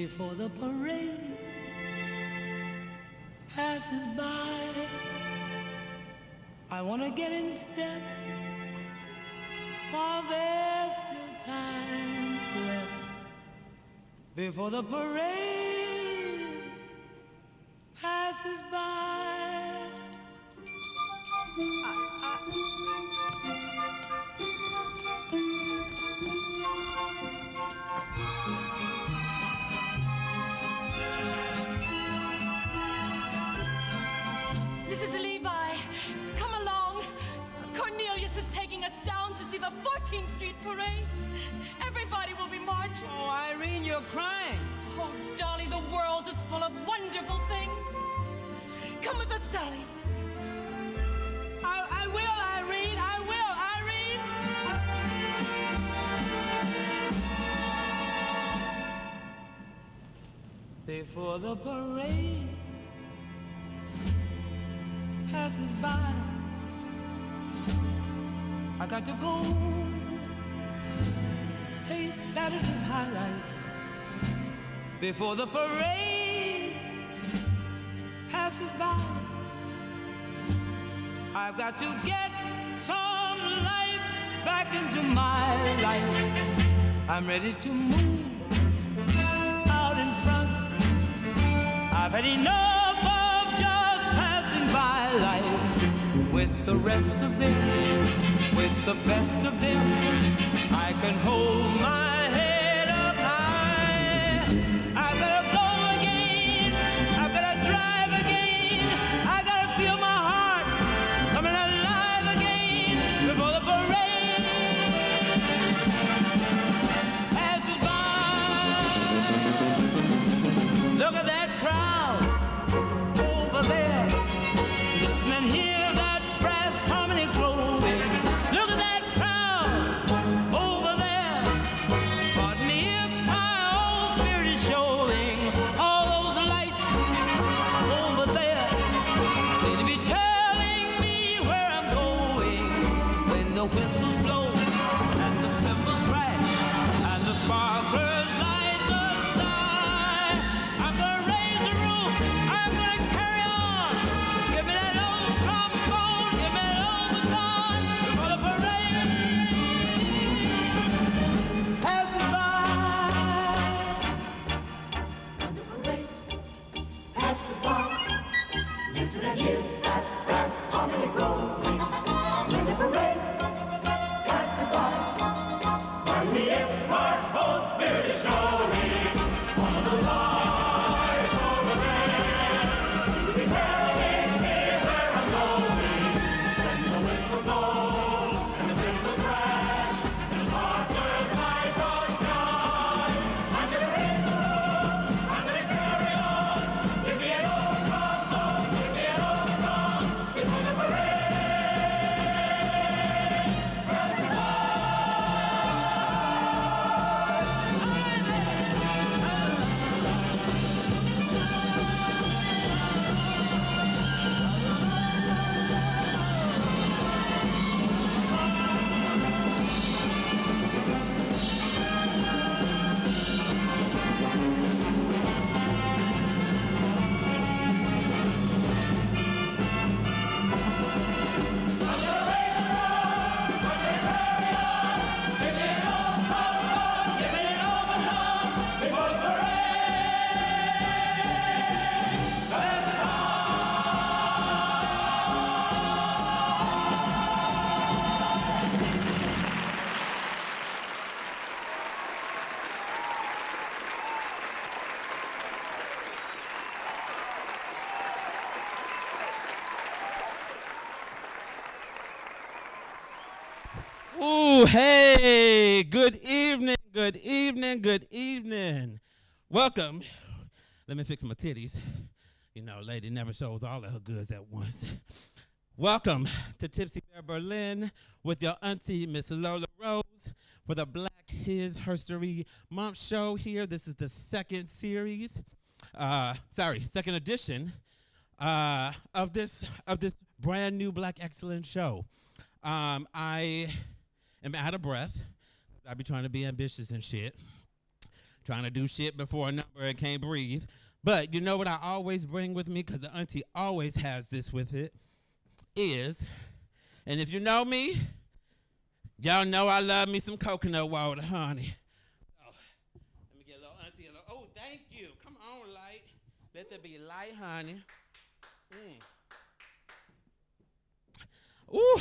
before the parade passes by. I want to get in step while there's still time left before the parade passes by. Mrs. Levi, come along. Cornelius is taking us down to see the 14th Street Parade. Everybody will be marching. Oh, Irene, you're crying. Oh, Dolly, the world is full of wonderful things. Come with us, Dolly. I will, Irene. I will, Irene. Before the parade passes by, I got to go taste Saturday's high life. Before the parade passes by, I've got to get some life back into my life. I'm ready to move out in front. I've had enough of just passing by life with the rest of them, with the best of them. I can hold my head up high. I've got to go again. I've got to drive again. I got to feel my heart coming alive again before the parade passes by. Look at that crowd over there. Listening, hear that brass harmony glowing. Look at that crowd over there. Pardon me if my old spirit is showing. All those lights over there seem to be telling me where I'm going. When the whistles blow and the cymbals crash and the sparklers light the sky, I'm gonna raise the roof. I'm gonna carry on. Give me that old trombone. Give me that old baton before the parade passes by. Passes by. Listen and hear that brass harmony glowing. When the parade passes by, pardon me if my whole spirit is showing. All those lights over there seem to be telling me where I'm going. When the whistle blows and the cymbals crash and the sparklers light the sky, I'm gonna raise the roof. I'm gonna carry on. Give me an old trombone. Give me an old baton before the parade passes by. Ooh, hey, good evening, good evening, good evening. Welcome. Let me fix my titties. You know, lady never shows all of her goods at once. Welcome to Tipsy Bear Berlin with your auntie, Miss Lola Rose, for the Black His Herstory Month show here. This is the second series, second edition of this brand new Black Excellence show. I am out of breath. I be trying to be ambitious and shit. trying to do shit before a number and can't breathe. But you know what I always bring with me, because the auntie always has this with it, is, and if you know me, y'all know I love me some coconut water, honey. So, let me get a little auntie a little, oh, thank you. Come on, light. Let there be light, honey. Ooh,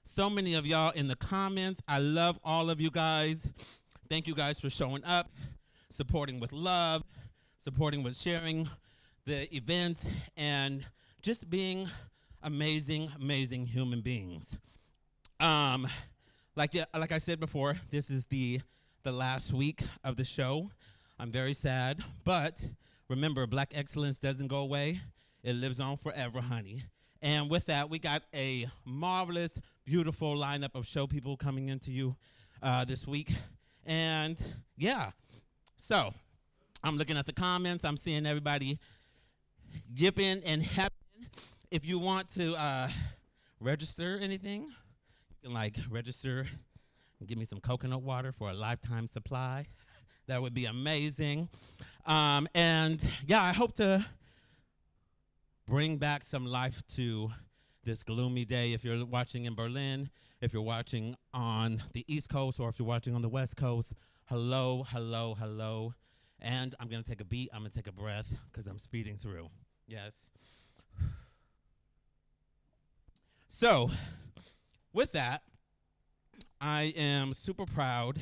so many of y'all in the comments. I love all of you guys. Thank you guys for showing up, supporting with love, supporting with sharing the event, and just being amazing, amazing human beings. Like I said before, this is the last week of the show. I'm very sad, but remember, Black excellence doesn't go away. It lives on forever, honey. And with that, we got a marvelous, beautiful lineup of show people coming into you this week. And yeah, so I'm looking at the comments. I'm seeing everybody yipping and happy. If you want to register anything, you can register and give me some coconut water for a lifetime supply. That would be amazing. And yeah, I hope to bring back some life to this gloomy day. If you're watching in Berlin, if you're watching on the East Coast, or if you're watching on the West Coast, hello, hello, hello. And I'm going to take a beat. I'm going to take a breath because I'm speeding through. Yes. So, with that, I am super proud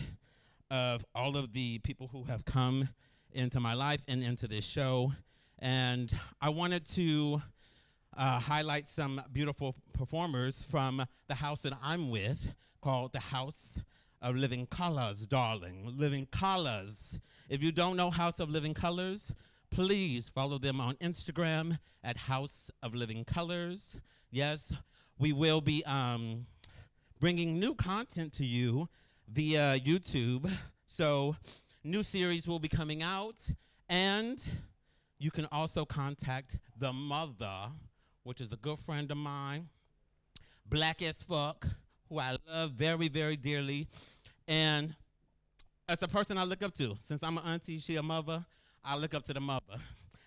of all of the people who have come into my life and into this show. And I wanted to highlight some beautiful performers from the house that I'm with, called the House of Living Colors, darling. Living Colors. If you don't know House of Living Colors, please follow them on Instagram at House of Living Colors. Yes, we will be bringing new content to you via YouTube. So new series will be coming out, and you can also contact the mother, which is a good friend of mine, black as fuck, who I love very, very dearly. And as a person I look up to, since I'm an auntie, she a mother, I look up to the mother.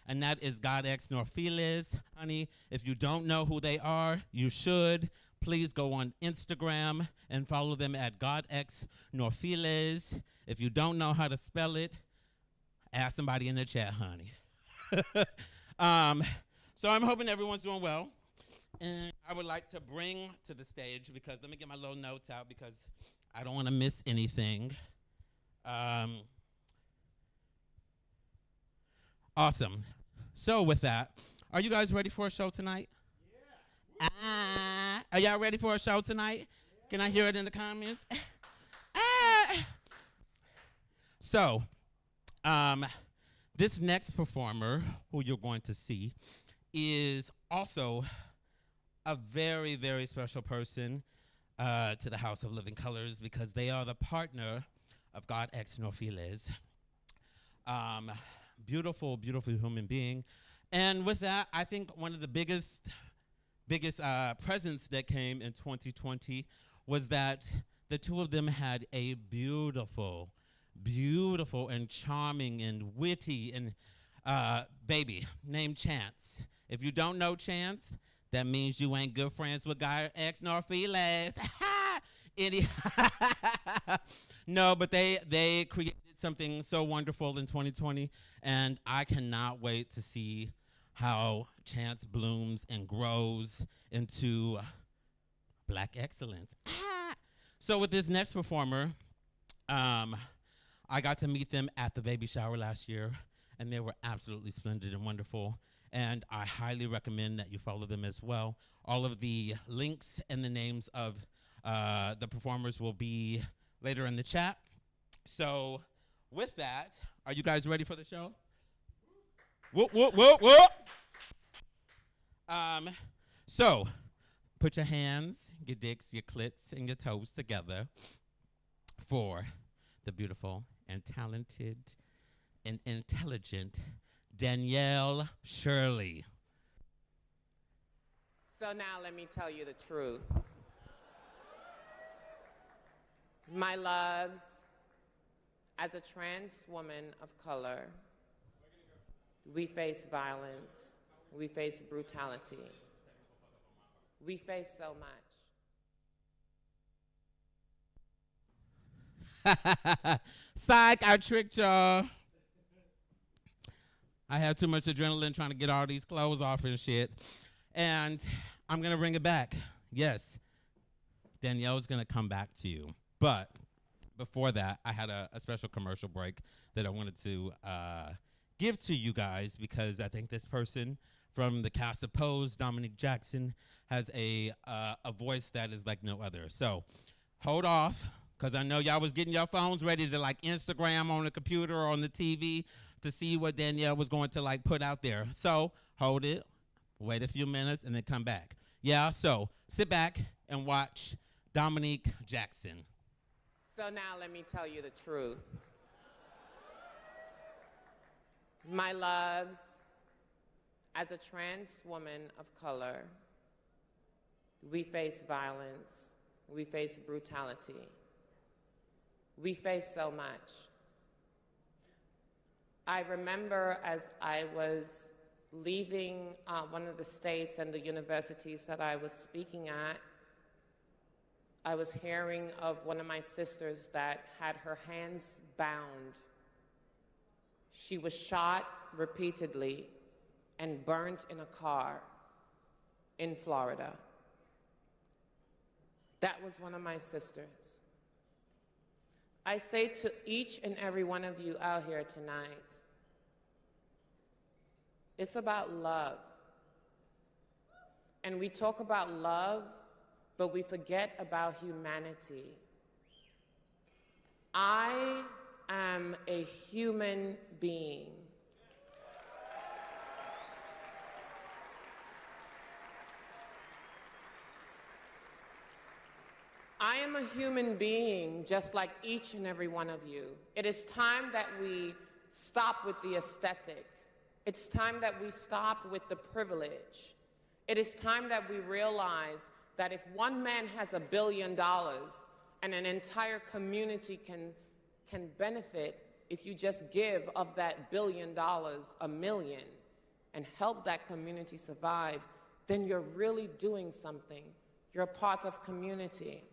And that is God X Norfiles. Honey, if you don't know who they are, you should. Please go on Instagram and follow them at God X Norfiles. If you don't know how to spell it, ask somebody in the chat, honey. So I'm hoping everyone's doing well. And I would like to bring to the stage, because let me get my little notes out because I don't want to miss anything. Awesome. So with that, are you guys ready for a show tonight? Yeah. Are y'all ready for a show tonight? Yeah. Can I hear it in the comments? So, this next performer who you're going to see is also a very, very special person to the House of Living Colors, because they are the partner of God X Norfiles. Beautiful, beautiful human being. And with that, I think one of the biggest presents that came in 2020 was that the two of them had a beautiful, beautiful and charming and witty and baby named Chance. If you don't know Chance, that means you ain't good friends with God X Norfiles. No, but they created something so wonderful in 2020, and I cannot wait to see how Chance blooms and grows into Black excellence. So with this next performer, I got to meet them at the baby shower last year, and they were absolutely splendid and wonderful, and I highly recommend that you follow them as well. All of the links and the names of the performers will be later in the chat. So with that, are you guys ready for the show? Whoop, whoop, whoop, whoop. So put your hands, your dicks, your clits, and your toes together for the beautiful and talented and intelligent Danielle Shirley. So now let me tell you the truth. My loves, As a trans woman of color, we face violence, we face brutality, we face so much. Psych, I tricked y'all. I had too much adrenaline trying to get all these clothes off and shit. And I'm going to bring it back. Yes, Danielle's going to come back to you. But before that, I had a special commercial break that I wanted to give to you guys because I think this person from the cast of Pose, Dominique Jackson, has a voice that is like no other. So hold off, because I know y'all was getting your phones ready to like Instagram on the computer or on the TV to see what Danielle was going to like put out there. So hold it, wait a few minutes, and then come back. Yeah, so sit back and watch Dominique Jackson. So now let me tell you the truth. My loves, as a trans woman of color, we face violence, we face brutality, we face so much. I remember as I was leaving one of the states and the universities that I was speaking at, I was hearing of one of my sisters that had her hands bound. She was shot repeatedly and burnt in a car in Florida. That was one of my sisters. I say to each and every one of you out here tonight, it's about love. And we talk about love, but we forget about humanity. I am a human being. I am a human being just like each and every one of you. It is time that we stop with the aesthetic. It's time that we stop with the privilege. It is time that we realize that if one man has $1 billion and an entire community can benefit if you just give of that $1 billion $1 million and help that community survive, then you're really doing something. You're a part of community.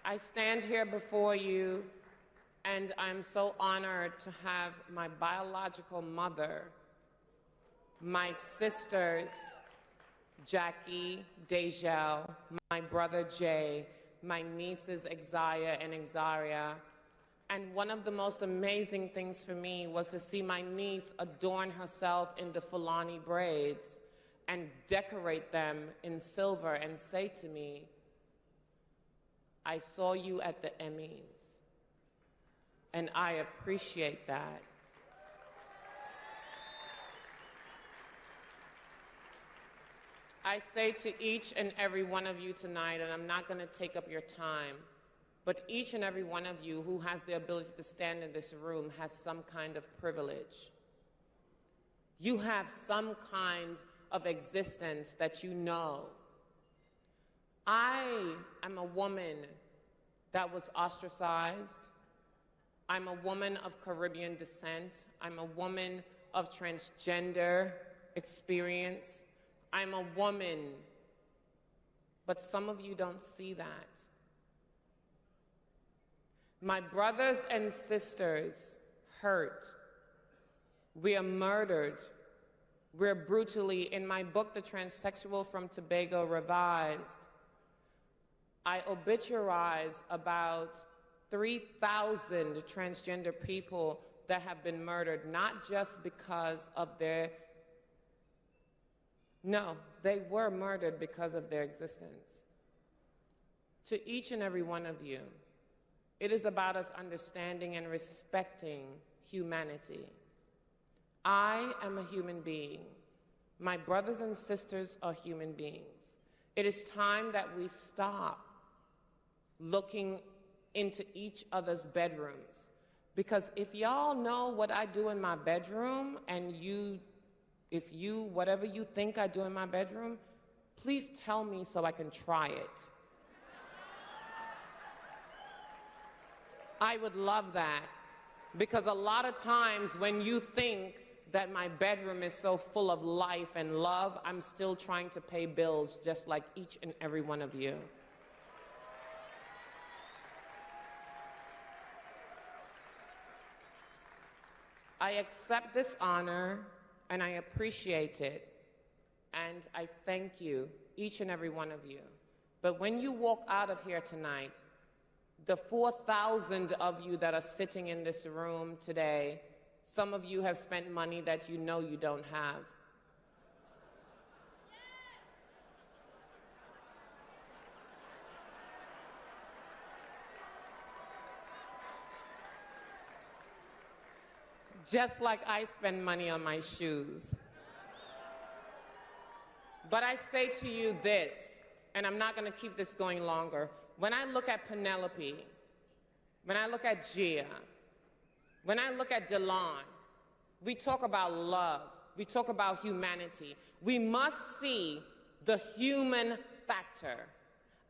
I stand here before you, and I'm so honored to have my biological mother, my sisters, Jackie, Dejel, my brother Jay, my nieces Exaya and Exaria. And one of the most amazing things for me was to see my niece adorn herself in the Fulani braids and decorate them in silver and say to me, I saw you at the Emmys, and I appreciate that. I say to each and every one of you tonight, and I'm not going to take up your time, but each and every one of you who has the ability to stand in this room has some kind of privilege. You have some kind of existence that you know. I am a woman that was ostracized. I'm a woman of Caribbean descent. I'm a woman of transgender experience. I'm a woman, but some of you don't see that. My brothers and sisters hurt. We are murdered. We're brutally, in my book, The Transsexual from Tobago Revised, I obituarize about 3,000 transgender people that have been murdered, not just because of their, no, they were murdered because of their existence. To each and every one of you, it is about us understanding and respecting humanity. I am a human being. My brothers and sisters are human beings. It is time that we stop looking into each other's bedrooms. Because if y'all know what I do in my bedroom, and whatever you think I do in my bedroom, please tell me so I can try it. I would love that, because a lot of times when you think that my bedroom is so full of life and love, I'm still trying to pay bills just like each and every one of you. I accept this honor and I appreciate it, and I thank you, each and every one of you. But when you walk out of here tonight, the 4,000 of you that are sitting in this room today, some of you have spent money that you know you don't have. Just like I spend money on my shoes. But I say to you this, and I'm not going to keep this going longer. When I look at Penelope, when I look at Gia, when I look at Delon, we talk about love. We talk about humanity. We must see the human factor.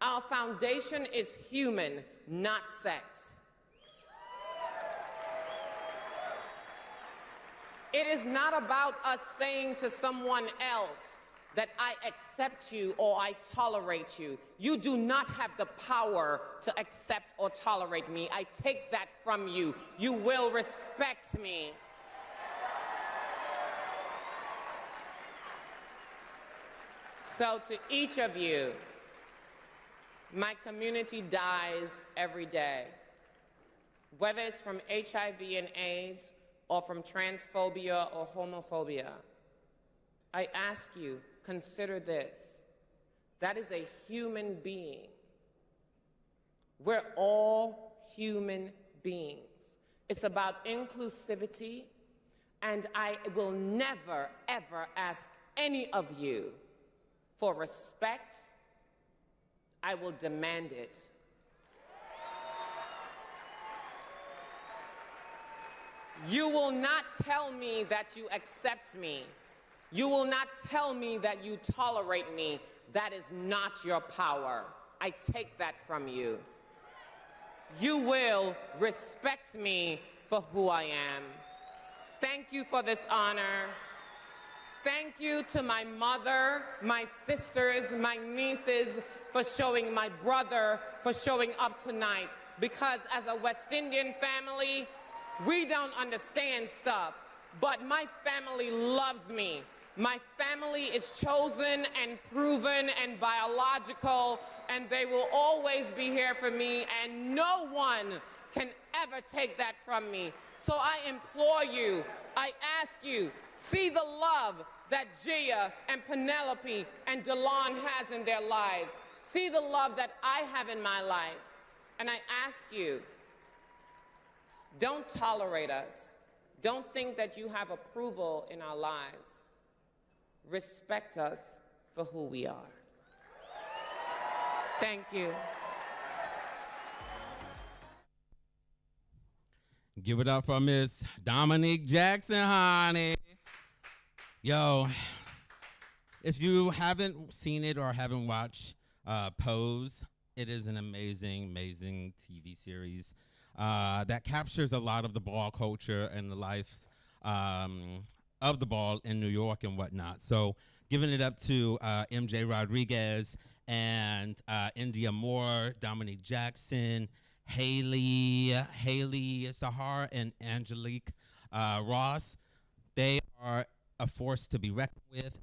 Our foundation is human, not sex. It is not about us saying to someone else that I accept you or I tolerate you. You do not have the power to accept or tolerate me. I take that from you. You will respect me. So to each of you, my community dies every day. Whether it's from HIV and AIDS, or from transphobia or homophobia, I ask you, consider this. That is a human being. We're all human beings. It's about inclusivity, and I will never, ever ask any of you for respect. I will demand it. You will not tell me that you accept me. You will not tell me that you tolerate me. That is not your power. I take that from you. You will respect me for who I am. Thank you for this honor. Thank you to my mother, my sisters, my nieces, for showing, my brother, for showing up tonight. Because as a West Indian family, we don't understand stuff, but my family loves me. My family is chosen and proven and biological, and they will always be here for me, and no one can ever take that from me. So I implore you, I ask you, see the love that Gia and Penelope and Delon has in their lives. See the love that I have in my life. And I ask you, don't tolerate us. Don't think that you have approval in our lives. Respect us for who we are. Thank you. Give it up for Miss Dominique Jackson, honey. Yo, if you haven't seen it or haven't watched Pose, it is an amazing, amazing TV series that captures a lot of the ball culture and the lives of the ball in New York and whatnot. So giving it up to MJ Rodriguez and India Moore, Dominique Jackson, Haley Sahar, and Angelique Ross. They are a force to be reckoned with.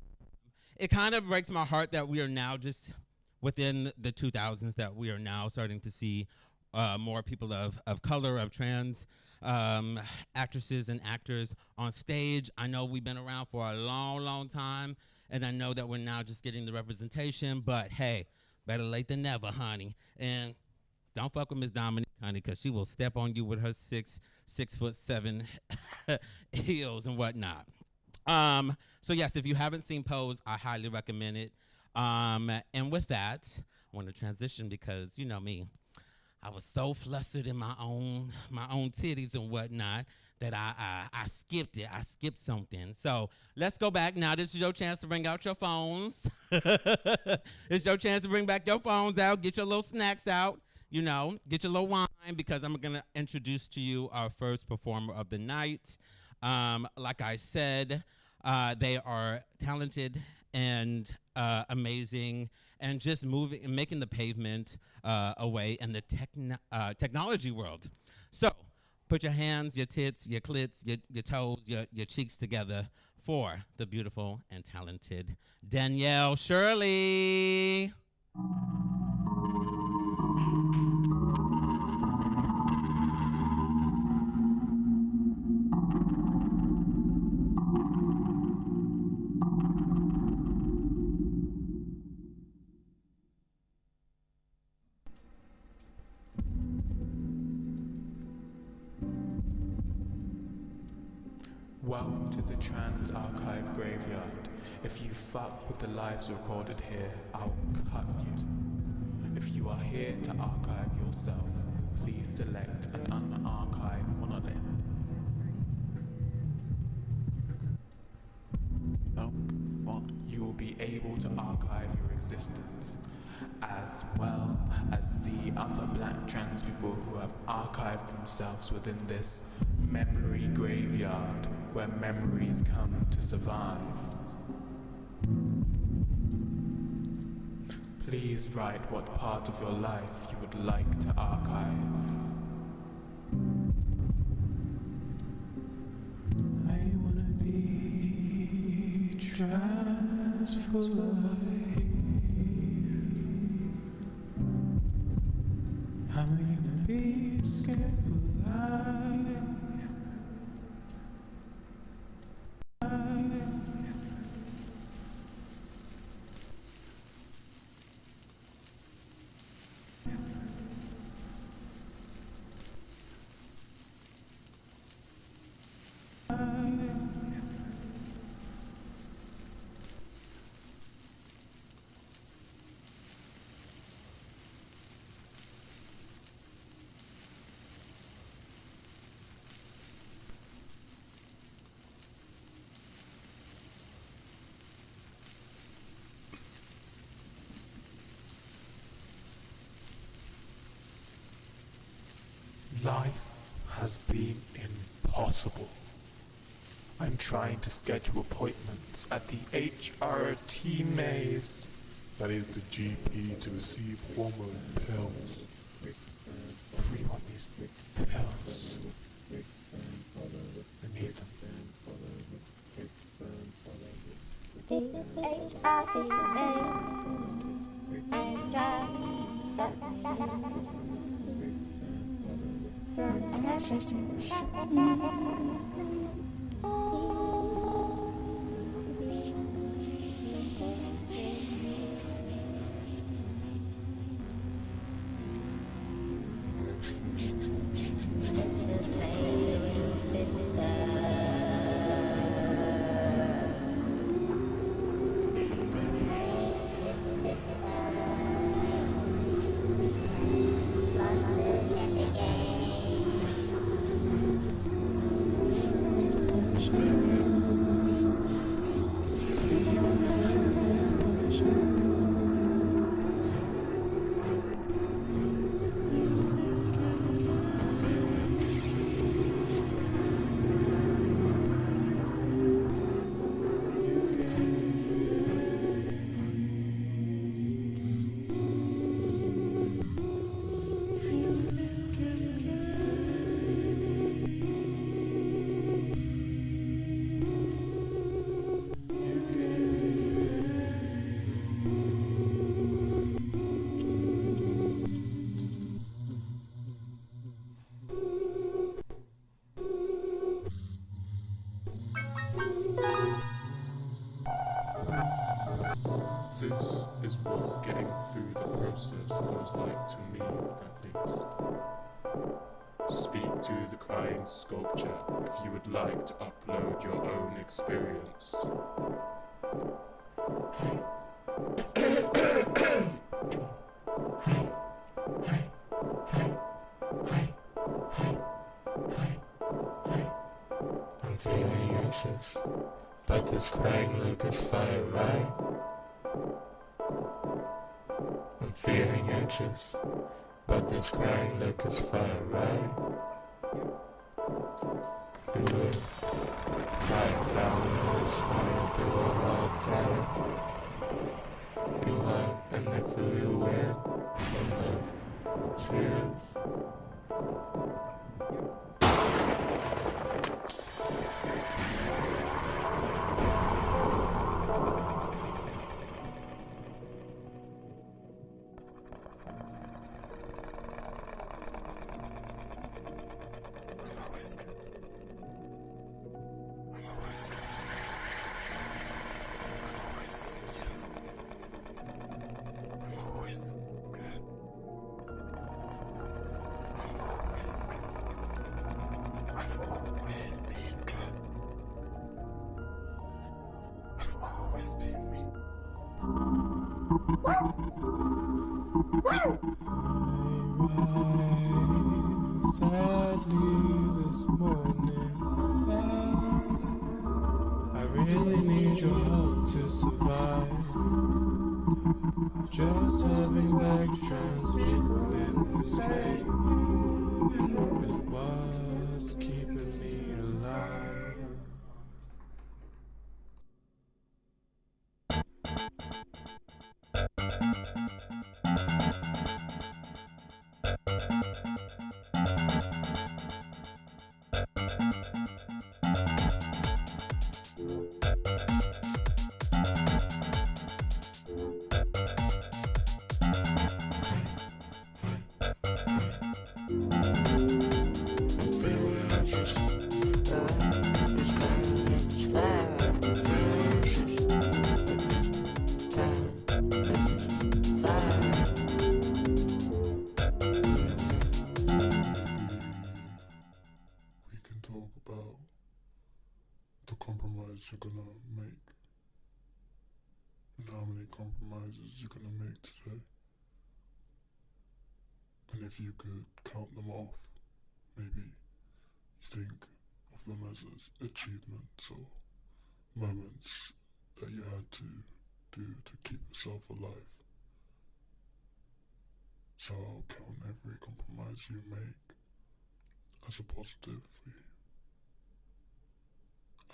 It kind of breaks my heart that we are now just within the 2000s that we are now starting to see more people of color, of trans actresses and actors on stage. I know we've been around for a long, long time, and I know that we're now just getting the representation, but hey, better late than never, honey. And don't fuck with Miss Dominique, honey, because she will step on you with her 6'7" heels and whatnot. So yes, if you haven't seen Pose, I highly recommend it. And with that, I want to transition because you know me, I was so flustered in my own titties and whatnot that I skipped it. I skipped something. So let's go back now. This is your chance to bring out your phones. It's your chance to bring back your phones out. Get your little snacks out. get your little wine because I'm going to introduce to you our first performer of the night. Like I said, they are talented and amazing and just moving and making the pavement away in the technology world. So put your hands, your tits, your clits, your toes, your cheeks together for the beautiful and talented Danielle Shirley. Welcome to the Trans Archive Graveyard. If you fuck with the lives recorded here, I'll cut you. If you are here to archive yourself, please select an unarchived monolith. You will be able to archive your existence, as well as see other black trans people who have archived themselves within this memory graveyard where memories come to survive. Please write what part of your life you would like to archive. I wanna be trans for life. I'm gonna be scared for life. Life has been impossible. I'm trying to schedule appointments at the HRT maze. That is the GP to receive hormone pills. Everyone needs pills. I need them. This is HRT and drive This is what getting through the process feels like to me, at least. Speak to the crying sculpture if you would like to upload your own experience. I'm feeling anxious, but this crying look is fire, right? I'm feeling anxious, but this crying like it's fire, right? You were crying down and it's running through a hard time. You hide and they fill you in from the tears. Sadly this morning, I really need your help to survive. Just having bags transmitted in space is what's keeping me alive. You're gonna make and how many compromises you're gonna make today, and if you could count them off, maybe you think of them as achievements or moments that you had to do to keep yourself alive. So I'll count every compromise you make as a positive for you,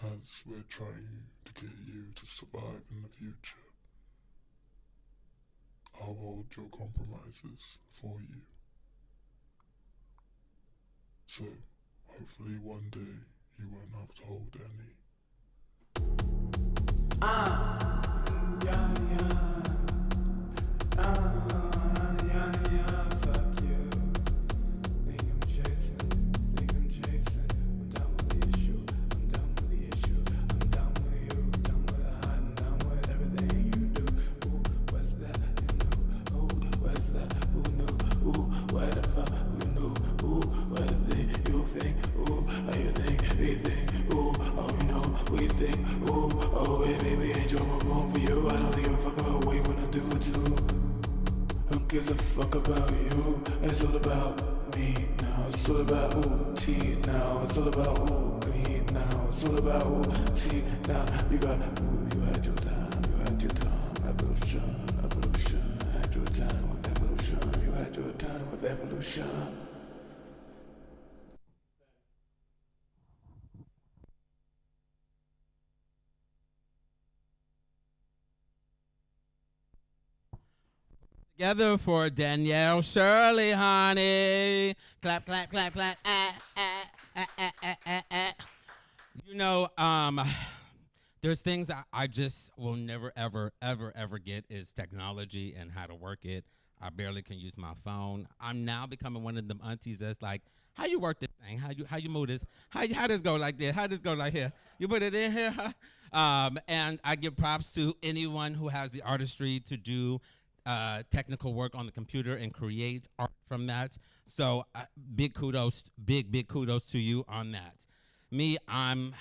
as we're trying to get you to survive in the future. I'll hold your compromises for you. So, hopefully one day you won't have to hold any. Fuck you. Think I'm chasing. I'm done with the issue. I'm done with you. Done with the hide and done with everything you do. Ooh, what's that? You know. Ooh, what's that? Who knew? Ooh, what the fuck? Who knew? Ooh, what the thing you think? Ooh, how you think? We think. Ooh, oh, you know, we think. Ooh, oh, baby, ain't your room for you. I don't give a fuck about what you wanna do too. Who gives a fuck about you? It's all about me now. It's all about ooh, tea now. It's all about ooh, green now. It's all about ooh, tea now. You got ooh, you had your time. Evolution. Had your time with evolution. You had your time with evolution. Together for Danielle Shirley, honey. Clap, clap, clap, clap. You know, there's things I just will never, ever, ever, ever get is technology and how to work it. I barely can use my phone. I'm now becoming one of them aunties that's like, how you work this thing? How you move this? How this go like this? How this go like here? You put it in here? And I give props to anyone who has the artistry to do technical work on the computer and create art from that. So big kudos to you on that. Me, I'm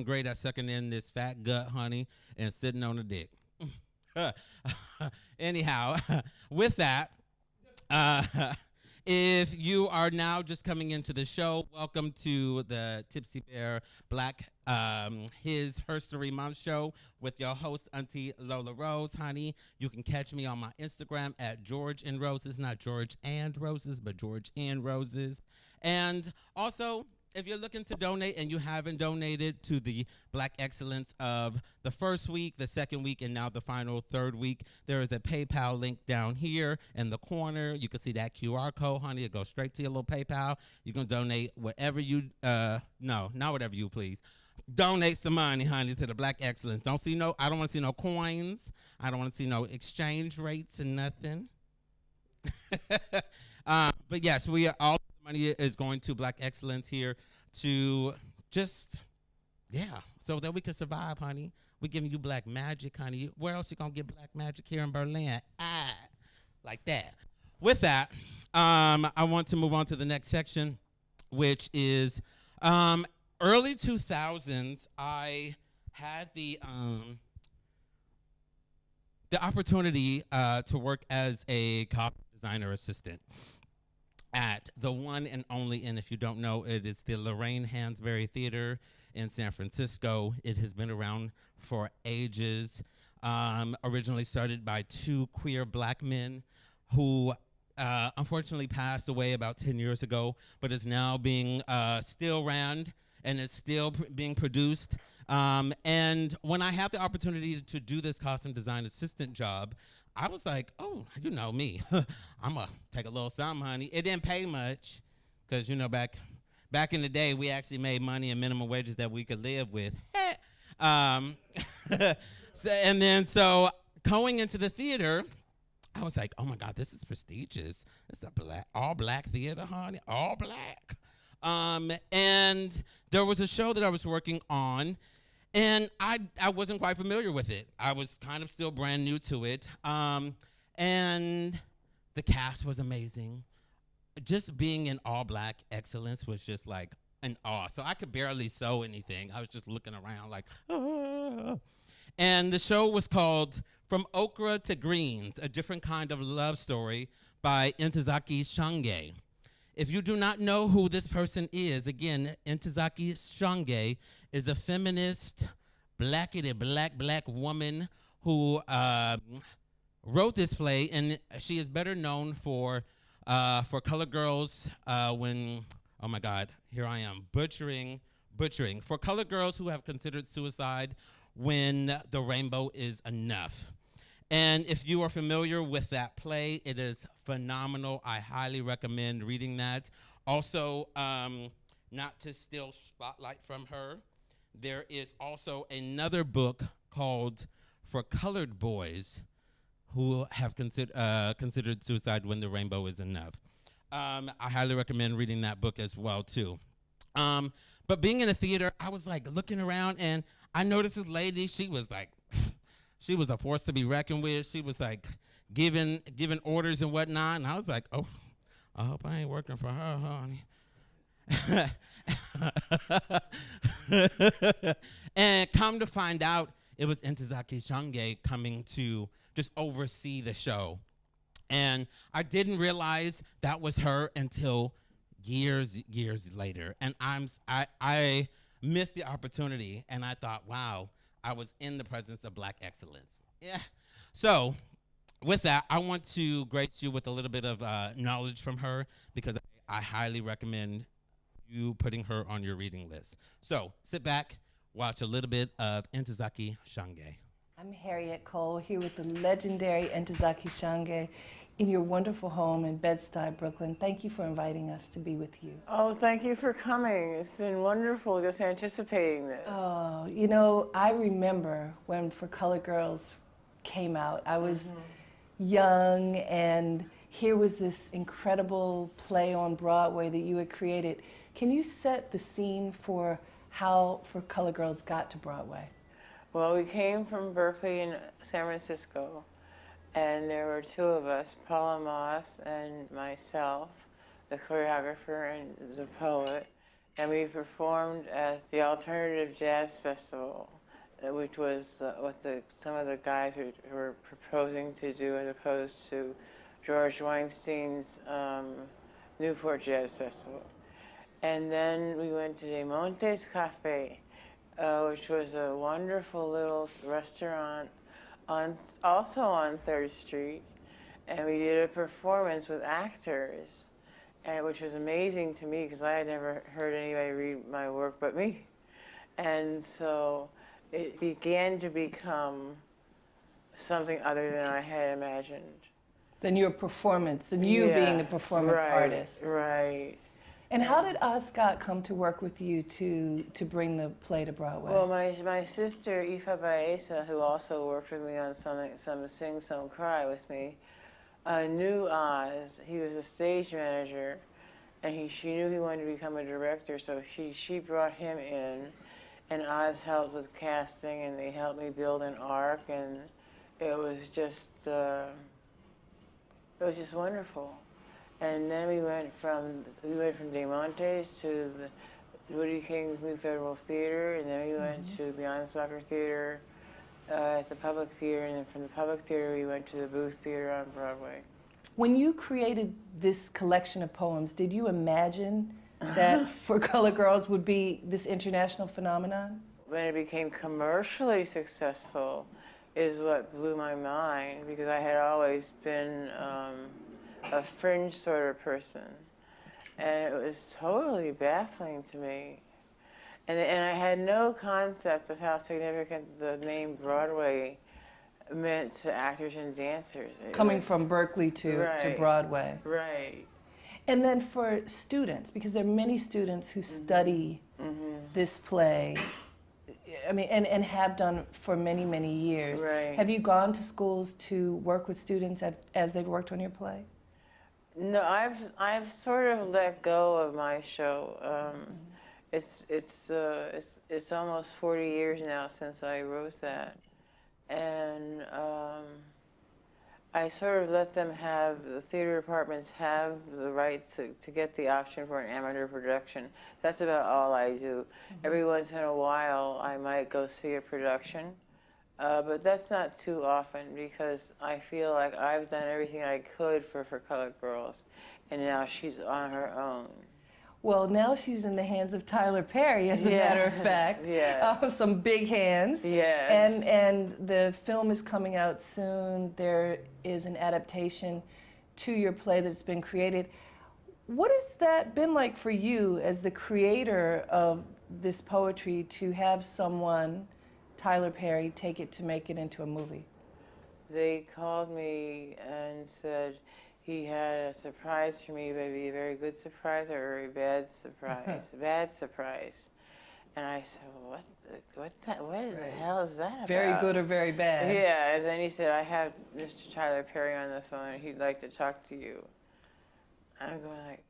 great at sucking in this fat gut, honey, and sitting on the dick. Anyhow, with that, If you are now just coming into the show, welcome to the Tipsy Bear Black his Herstory Month show with your host, Auntie Lola Rose. Honey, you can catch me on my Instagram at George and Roses, not George and Roses, but George and Roses. And also, if you're looking to donate and you haven't donated to the Black Excellence of the first week, the second week, and now the final third week, there is a PayPal link down here in the corner. You can see that QR code, honey. It goes straight to your little PayPal. You can donate whatever you, no, not whatever you please. Donate some money, honey, to the Black Excellence. I don't want to see no coins. I don't want to see no exchange rates and nothing. But yes, all the money is going to Black Excellence here to just, so that we can survive, honey. We're giving you black magic, honey. Where else you gonna get black magic here in Berlin? Like that. With that, I want to move on to the next section, which is early 2000s. I had the opportunity to work as a costume designer assistant at the one and only, and if you don't know, it is the Lorraine Hansberry Theater in San Francisco. It has been around for ages. Originally started by two queer black men who unfortunately passed away about 10 years ago, but is now being still ran and is still being produced. And when I had the opportunity to do this costume design assistant job, I was like, oh, you know me. I'm going to take a little something, honey. It didn't pay much because, back in the day, we actually made money and minimum wages that we could live with. So going into the theater, I was like, oh, my God, this is prestigious. It's a all-black theater, honey, all black. And there was a show that I was working on, and I wasn't quite familiar with it. I was kind of still brand new to it. And the cast was amazing. Just being in all black excellence was just like an awe. So I could barely sew anything. I was just looking around like, ah. And the show was called From Okra to Greens, A Different Kind of Love Story by Ntozake Shange. If you do not know who this person is, again, Ntozake Shange is a feminist, black woman who wrote this play, and she is better known for Color Girls when, oh my God, here I am, butchering. For Color Girls who have considered suicide when the rainbow is enough. And if you are familiar with that play, it is phenomenal. I highly recommend reading that. Also, not to steal spotlight from her, there is also another book called For Colored Boys who have considered suicide when the rainbow is enough. I highly recommend reading that book as well, too. But being in a theater, I was like looking around, and I noticed this lady. She was like, she was a force to be reckoned with. She was like giving orders and whatnot, and I was like, oh, I hope I ain't working for her, honey. And come to find out, it was Ntozake Shange coming to just oversee the show. And I didn't realize that was her until years later. And I missed the opportunity, and I thought, wow, I was in the presence of black excellence. Yeah. So with that, I want to grace you with a little bit of knowledge from her, because I highly recommend you putting her on your reading list. So sit back, watch a little bit of Ntozake Shange. I'm Harriet Cole, here with the legendary Ntozake Shange in your wonderful home in Bed-Stuy, Brooklyn. Thank you for inviting us to be with you. Oh, thank you for coming. It's been wonderful just anticipating this. Oh, I remember when For Color Girls came out. I was young, and here was this incredible play on Broadway that you had created. Can you set the scene for how For Color Girls got to Broadway? Well, we came from Berkeley and San Francisco, and there were two of us, Paula Moss and myself, the choreographer and the poet, and we performed at the Alternative Jazz Festival, which was what some of the guys were proposing to do, as opposed to George Weinstein's Newport Jazz Festival. And then we went to De Monte's Cafe, which was a wonderful little restaurant also on 3rd Street. And we did a performance with actors, which was amazing to me because I had never heard anybody read my work but me. And so it began to become something other than I had imagined. Than your performance, and you being a performance artist. Right. And how did Scott come to work with you to bring the play to Broadway? Well, my sister, Ifa Baeza, who also worked with me on some Sing, Some Cry with me, knew Oz. He was a stage manager, and she knew he wanted to become a director, so she brought him in, and Oz helped with casting, and they helped me build an arc, and it was just wonderful. And then we went from De Monte's to the Woody King's New Federal Theater, and then we went to the Ansbacher Theater at the Public Theater, and then from the Public Theater we went to the Booth Theater on Broadway. When you created this collection of poems, did you imagine that For Color Girls would be this international phenomenon? When it became commercially successful is what blew my mind, because I had always been a fringe sort of person, and it was totally baffling to me. And I had no concept of how significant the name Broadway meant to actors and dancers. Coming from Berkeley to Broadway. Right. And then for students, because there are many students who study this play, I mean, and have done for many, many years. Right. Have you gone to schools to work with students as they've worked on your play? No, I've sort of let go of my show. It's almost 40 years now since I wrote that, and I sort of let them the theater departments have the rights to get the option for an amateur production. That's about all I do. Every once in a while I might go see a production, but that's not too often, because I feel like I've done everything I could for Colored Girls, and now she's on her own. Well, now she's in the hands of Tyler Perry, as a matter of fact. Yes. Some big hands. Yes. And the film is coming out soon. There is an adaptation to your play that's been created. What has that been like for you as the creator of this poetry, to have someone, Tyler Perry, take it to make it into a movie? They called me and said he had a surprise for me, but it'd be a very good surprise or a very bad surprise. Bad surprise. And I said, what the hell is that about? Very good or very bad? Yeah, and then he said, I have Mr. Tyler Perry on the phone, and he'd like to talk to you. I'm going like,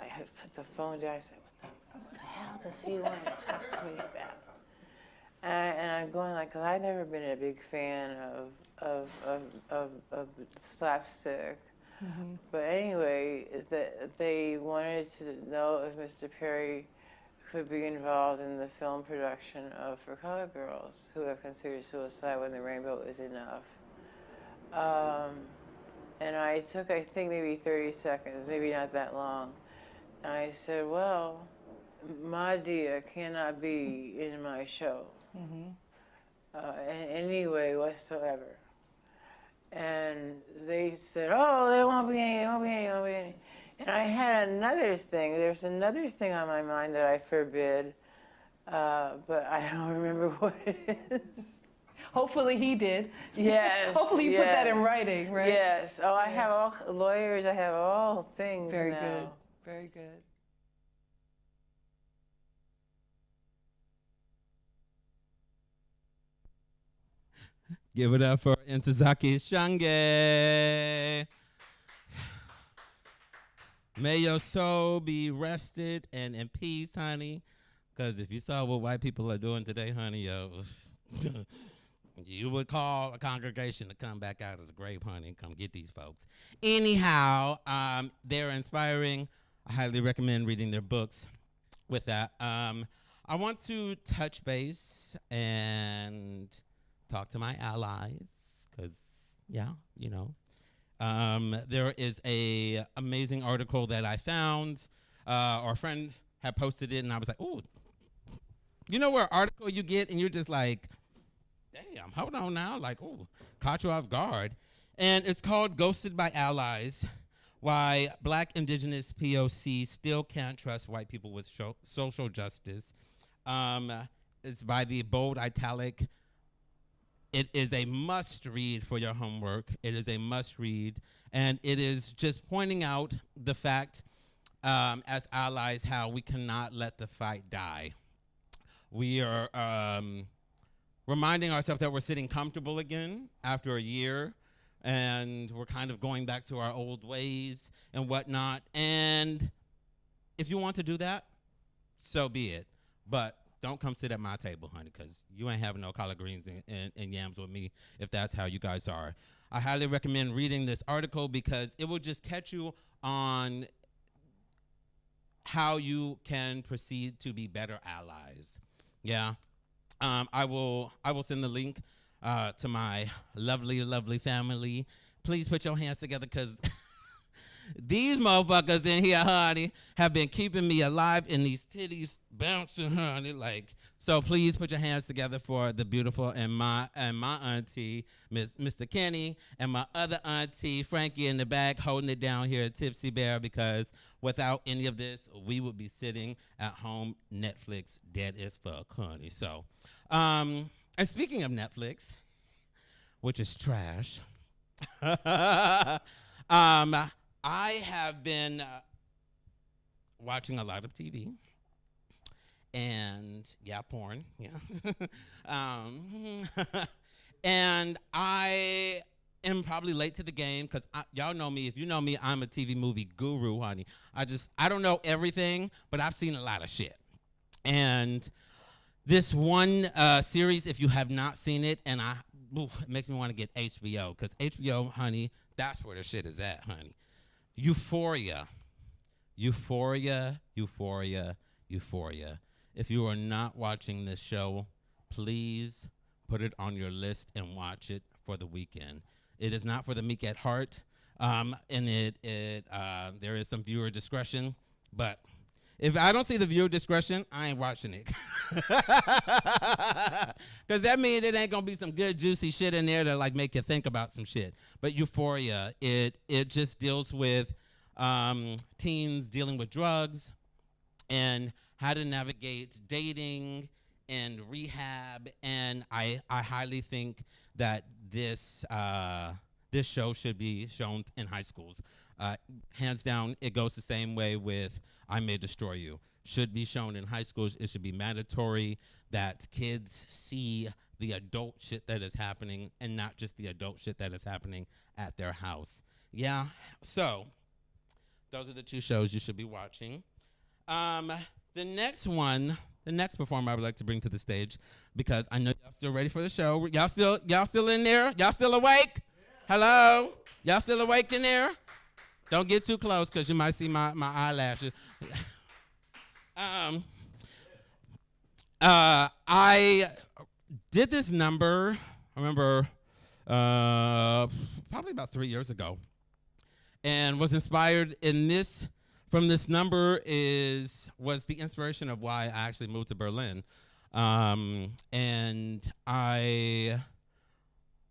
I had put the phone down. I said, what the hell does he want to talk to me about? And I'm going like, because I've never been a big fan of slapstick. But anyway, they wanted to know if Mr. Perry could be involved in the film production of For Colored Girls, who have considered Suicide When the Rainbow Is Enough. And I took, I think, maybe 30 seconds, maybe not that long. And I said, well, Madea cannot be in my show in any way whatsoever. And they said, oh, there won't be any, And I had another thing. There's another thing on my mind that I forbid, but I don't remember what it is. Hopefully he did. Yes. Hopefully you put that in writing, right? Yes. Oh, I have all lawyers. I have all things Very now. good. Very good. Give it up for Ntozake Shange. May your soul be rested and in peace, honey. Because if you saw what white people are doing today, honey, you would call a congregation to come back out of the grave, honey, and come get these folks. Anyhow, they're inspiring. I highly recommend reading their books. With that, I want to touch base and talk to my allies, because, yeah, you know, There is a amazing article that I found. Our friend had posted it, and I was like, "Ooh, you know where article you get, and you're just like, damn, hold on now, like, ooh, caught you off guard." And it's called "Ghosted by Allies: Why Black Indigenous POC Still Can't Trust White People with Social Justice." It's by the bold italic. It is a must read for your homework. It is a must read. And it is just pointing out the fact, as allies, how we cannot let the fight die. We are reminding ourselves that we're sitting comfortable again after a year, and we're kind of going back to our old ways and whatnot. And if you want to do that, so be it. But don't come sit at my table, honey, because you ain't having no collard greens and yams with me if that's how you guys are. I highly recommend reading this article because it will just catch you on how you can proceed to be better allies. Yeah. I will send the link to my lovely, lovely family. Please put your hands together because these motherfuckers in here, honey, have been keeping me alive and these titties bouncing, honey. Like, so please put your hands together for the beautiful and my auntie, Mr. Kenny, and my other auntie, Frankie, in the back, holding it down here at Tipsy Bear, because without any of this, we would be sitting at home, Netflix, dead as fuck, honey. So, and speaking of Netflix, which is trash, I have been watching a lot of TV and, yeah, porn, yeah. And I am probably late to the game because y'all know me. If you know me, I'm a TV movie guru, honey. I don't know everything, but I've seen a lot of shit. And this one series, if you have not seen it, and it makes me want to get HBO, because HBO, honey, that's where the shit is at, honey. Euphoria. Euphoria, Euphoria, Euphoria. If you are not watching this show, please put it on your list and watch it for the weekend. It is not for the meek at heart, and there is some viewer discretion, but if I don't see the viewer discretion, I ain't watching it. Because that means it ain't going to be some good, juicy shit in there to, like, make you think about some shit. But Euphoria, it just deals with teens dealing with drugs and how to navigate dating and rehab. And I highly think that this show should be shown in high schools. Hands down, it goes the same way with I May Destroy You. Should be shown in high schools. It should be mandatory that kids see the adult shit that is happening and not just the adult shit that is happening at their house. Yeah, so those are the two shows you should be watching. The next performer I would like to bring to the stage, because I know y'all still ready for the show. Y'all still in there? Y'all still awake? Yeah. Hello? Y'all still awake in there? Don't get too close because you might see my eyelashes. I did this number, I remember, probably about 3 years ago, and was inspired from this number was the inspiration of why I actually moved to Berlin. And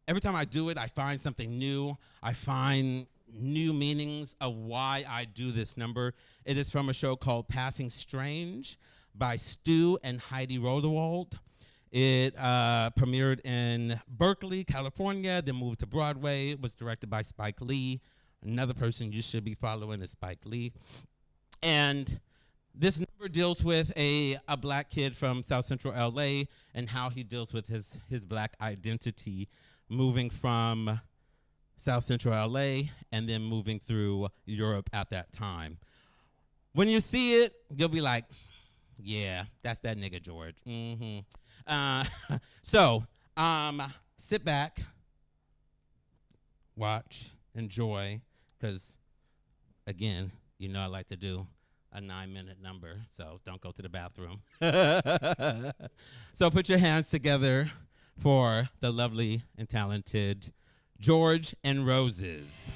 every time I do it, I find something new. I find new meanings of why I do this number. It is from a show called Passing Strange by Stu and Heidi Rodewald. It premiered in Berkeley, California, then moved to Broadway. It was directed by Spike Lee. Another person you should be following is Spike Lee. And this number deals with a black kid from South Central LA and how he deals with his black identity, moving from South Central LA and then moving through Europe at that time. When you see it, you'll be like, yeah, that's that nigga George. Mm-hmm. So sit back, watch, enjoy, because, again, you know I like to do a 9-minute number, so don't go to the bathroom. So put your hands together for the lovely and talented George and Roses.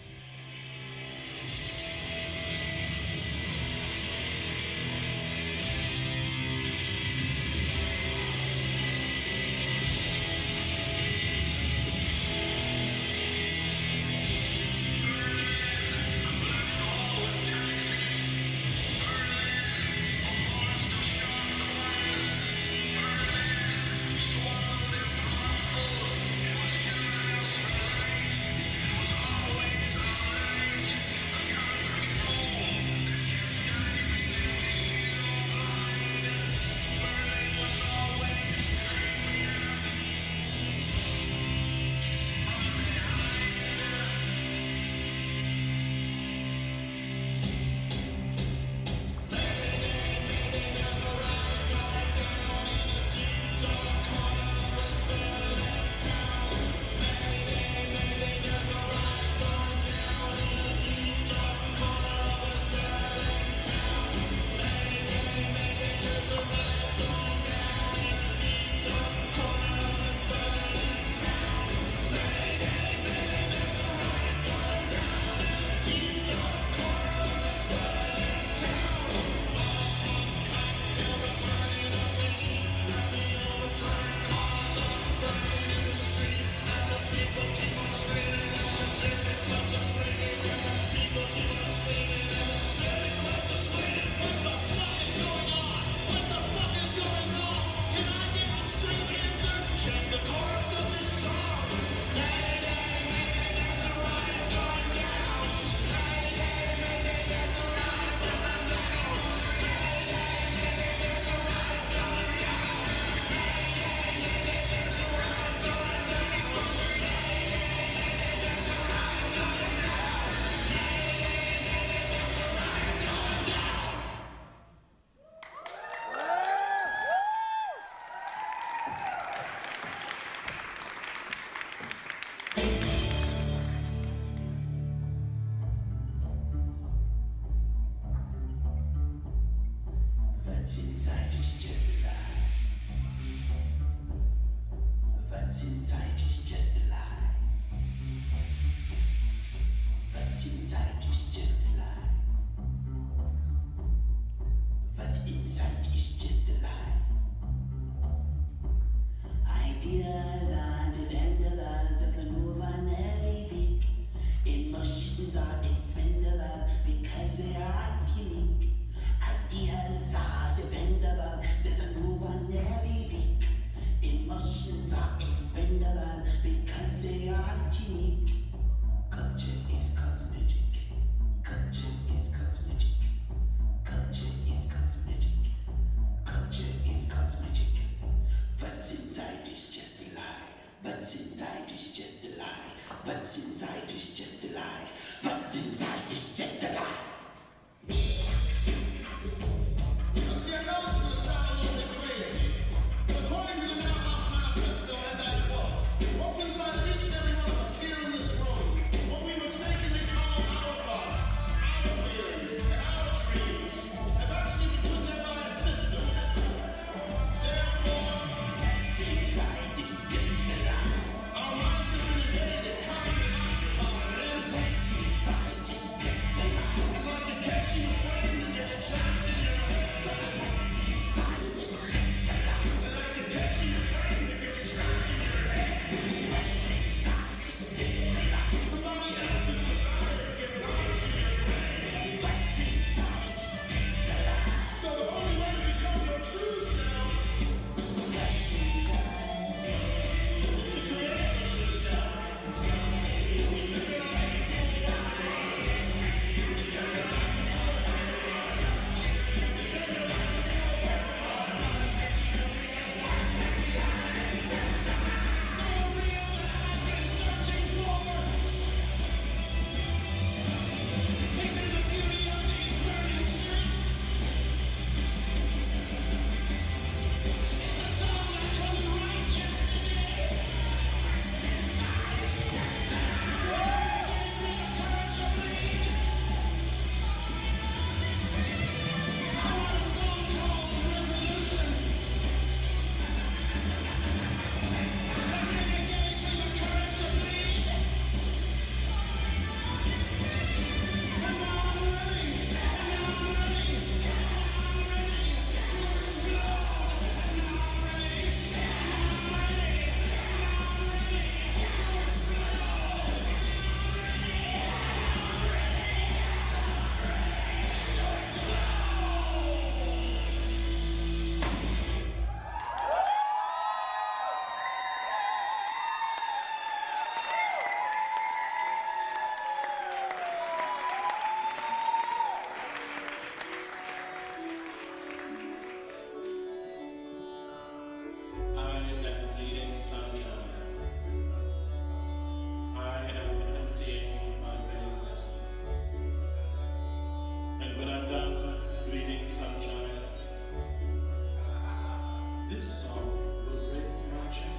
This song will break my chain.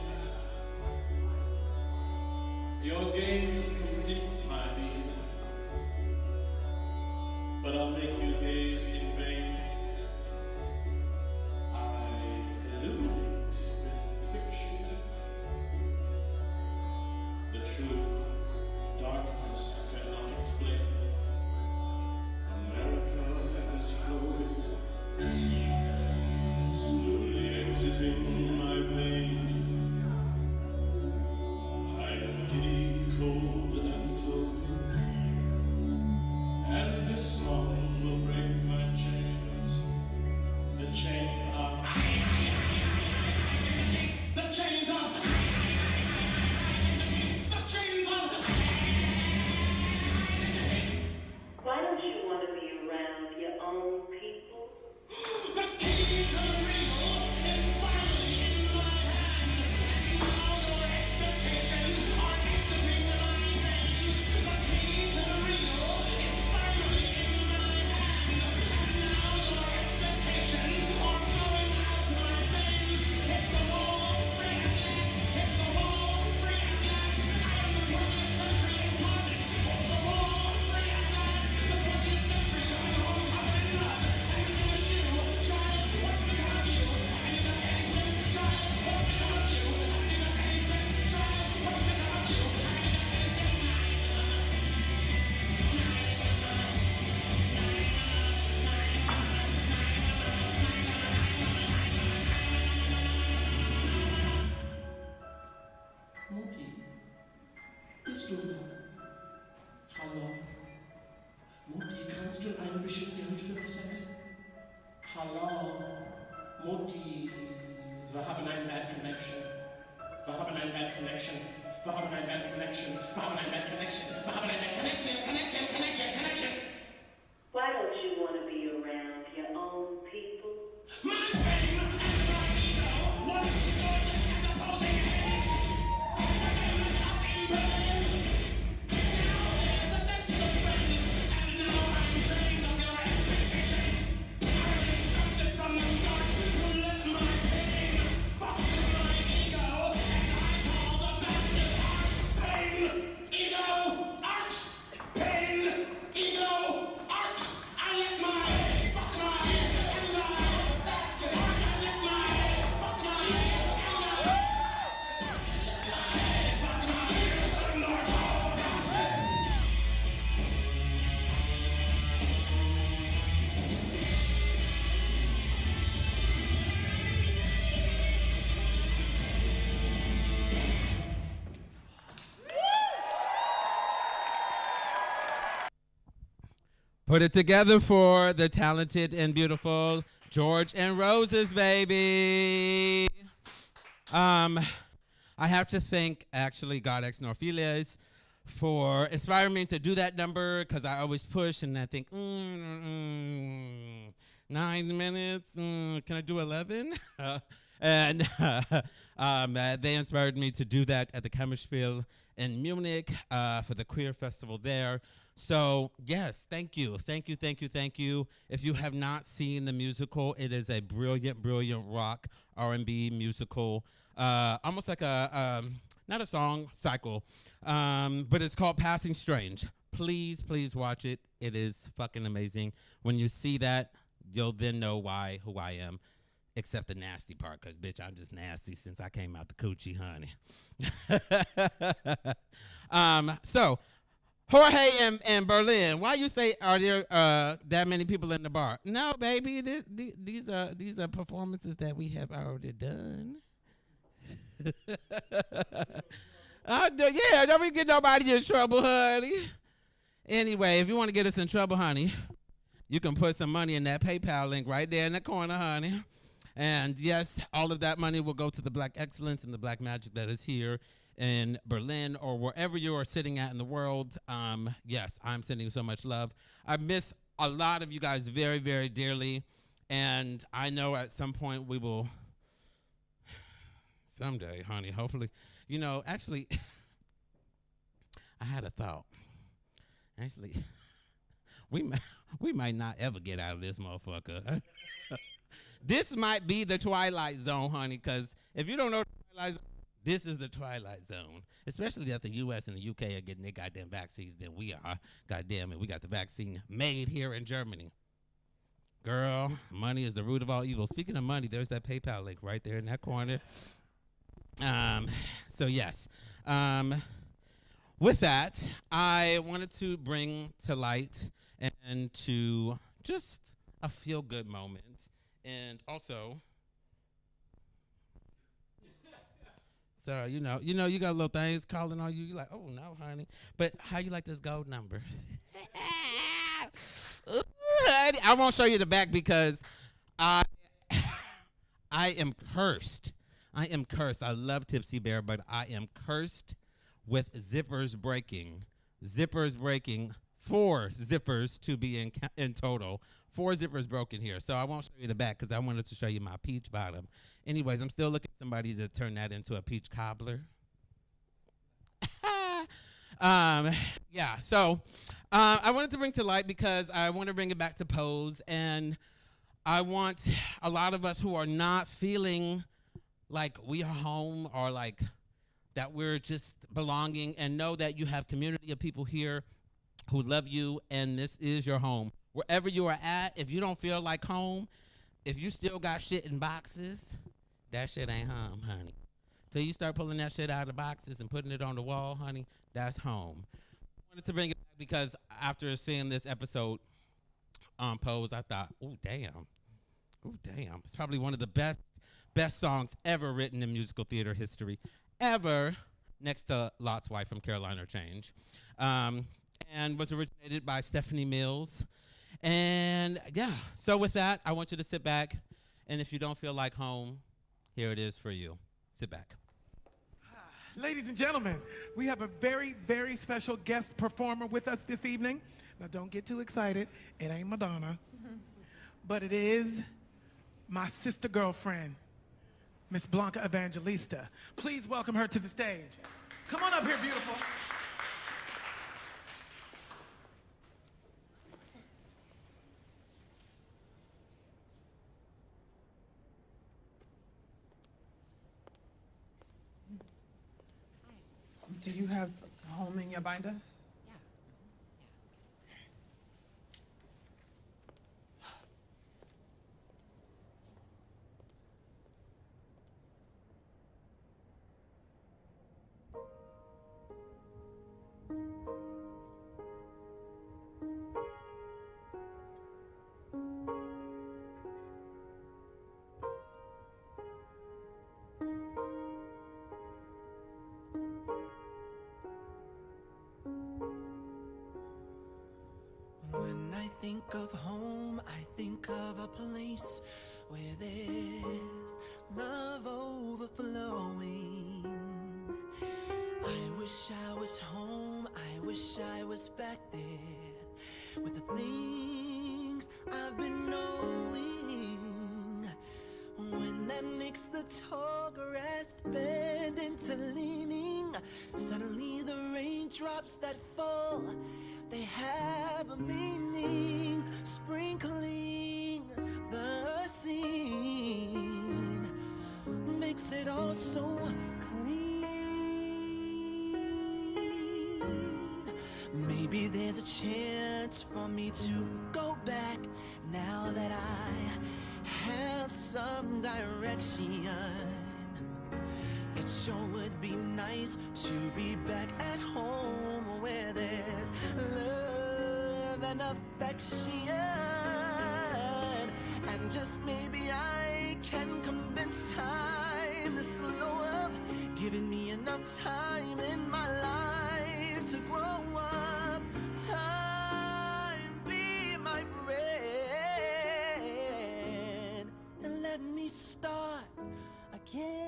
Your gaze completes my need, but I'll make you gaze in vain. I illuminate with fiction. The truth, darkness cannot explain. America is flowing, slowly exiting my veins. I am giddy, cold, and cold, and this song will break my chains. The chains are. The chains are. The chains are. Why don't you want to be around your own people? The key to the real is finally in my hand. Now your expectations are exiting my veins. The key to the real is finally in my hand. Now your expectations are flowing out to my veins. Hit the wall, free at last. Hit the wall, free at last. I am the 20th century incarnate. Hit the wall, free at last. The 20th century coming home covered in blood. And missing a shoe. Child, what's become of you? And you got any sense? Child, what's become of you? And you got any sense? Child, what's become of you? And you got any Mutti, bist du da? Hallo? Mutti, kannst du ein bisschen Geld für mich senden? Hallo? Mutti, wir haben ein bad connection. Wir haben ein bad connection. Wir haben ein bad connection. Wir haben ein bad connection. Wir haben ein bad connection. Connection. Why don't you want to be around your own people? My pain and my ego once stood at opposing ends. I came up in Berlin. Now they're the best of friends. And now I'm trained of your expectations. I was instructed from the start to let my pain fuck my ego. And I call the bastard art pain, ego, art, pain, ego, art. I let my fuck my and I bastard art. I let my fuck my and I fuck my and I call the bastard. Put it together for the talented and beautiful George and Roses, baby. I have to thank actually God X Norphelius for inspiring me to do that number because I always push and I think 9 minutes. Can I do 11? And they inspired me to do that at the Kammerspiel in Munich for the queer festival there. So yes, thank you. If you have not seen the musical, it is a brilliant rock R&B musical, almost like a not a song cycle, but it's called Passing Strange. Please watch it. It is fucking amazing. When you see that, you'll then know who I am. Except the nasty part, because, bitch, I'm just nasty since I came out the coochie, honey. So, Jorge and Berlin, why you say, are there that many people in the bar? No, baby, these are performances that we have already done. Yeah, don't we get nobody in trouble, honey. Anyway, if you want to get us in trouble, honey, you can put some money in that PayPal link right there in the corner, honey. And yes, all of that money will go to the Black excellence and the Black magic that is here in Berlin or wherever you are sitting at in the world. Yes, I'm sending so much love. I miss a lot of you guys very, very dearly. And I know at some point we will, someday, honey, hopefully. You know, actually, I had a thought. Actually, we might not ever get out of this motherfucker. This might be the Twilight Zone, honey, because if you don't know the Twilight Zone, this is the Twilight Zone. Especially that the U.S. and the U.K. are getting their goddamn vaccines than we are. Goddamn it, we got the vaccine made here in Germany. Girl, money is the root of all evil. Speaking of money, there's that PayPal link right there in that corner. So yes. With that, I wanted to bring to light and to just a feel-good moment. And also, so you got little things calling on you. You're like, oh no, honey. But how you like this gold number? Ooh, honey. I won't show you the back because I am cursed. I am cursed. I love Tipsy Bear, but I am cursed with zippers breaking. Zippers breaking. 4 zippers to be in total. 4 zippers broken here. So I won't show you the back because I wanted to show you my peach bottom. Anyways, I'm still looking for somebody to turn that into a peach cobbler. Yeah, so I wanted to bring to light because I want to bring it back to pose. And I want a lot of us who are not feeling like we are home or like that we're just belonging, and know that you have community of people here who love you, and this is your home. Wherever you are at, if you don't feel like home, if you still got shit in boxes, that shit ain't home, honey. Till you start pulling that shit out of the boxes and putting it on the wall, honey, that's home. I wanted to bring it back because after seeing this episode on Pose, I thought, oh, damn. Oh, damn. It's probably one of the best songs ever written in musical theater history, ever, next to Lot's Wife from Carolina Change. And was originated by Stephanie Mills. And yeah, so with that, I want you to sit back. And if you don't feel like home, here it is for you. Sit back. Ladies and gentlemen, we have a very, very special guest performer with us this evening. Now don't get too excited. It ain't Madonna. But it is my sister girlfriend, Miss Blanca Evangelista. Please welcome her to the stage. Come on up here, beautiful. Do you have home in your binder? When I think of home, I think of a place where there's love overflowing. I wish I was home, I wish I was back there with the things I've been knowing. When that makes the tall grass bend into leaning, suddenly the raindrops that fall, they have a meaning, sprinkling the scene, makes it all so clean. Maybe there's a chance for me to go back now that I have some direction. It sure would be nice to be back at home where there's love and affection. And just maybe I can convince time to slow up, giving me enough time in my life to grow up. Time be my friend and let me start again.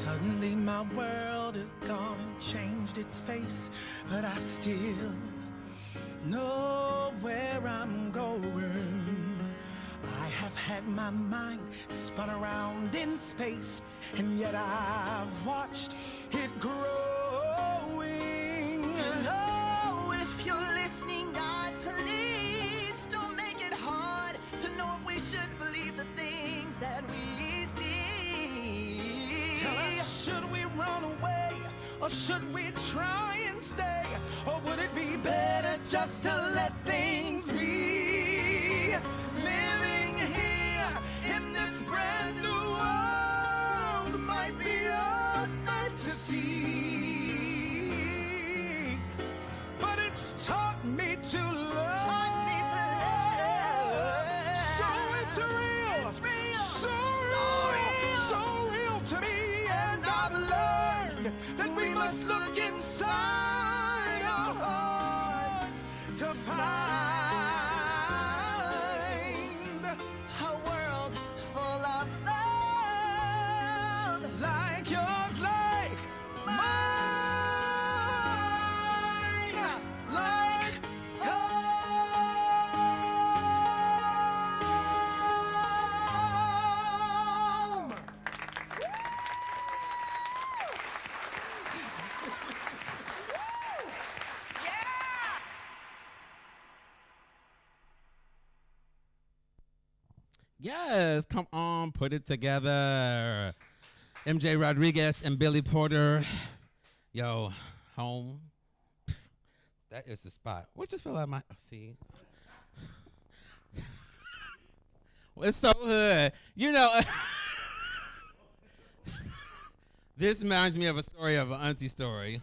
Suddenly my world is gone and changed its face, but I still know where I'm going. I have had my mind spun around in space, and yet I've watched it growing. Oh, if you're listening, God, please don't make it hard to know if we should believe the things that we see. Tell us, should we run away, or should we try and stay? Or would it be better just to let things be? Living here in this brand new world might be a fantasy, but it's taught me to love. So it's real, so real to me, and I've learned that we must look inside our hearts to find a world full of love, like yours, like mine, like home. Yes, come on, put it together. MJ Rodriguez and Billy Porter. Yo, home. That is the spot. What just feel like my, see? It's so hood. You know, this reminds me of a story of an auntie story.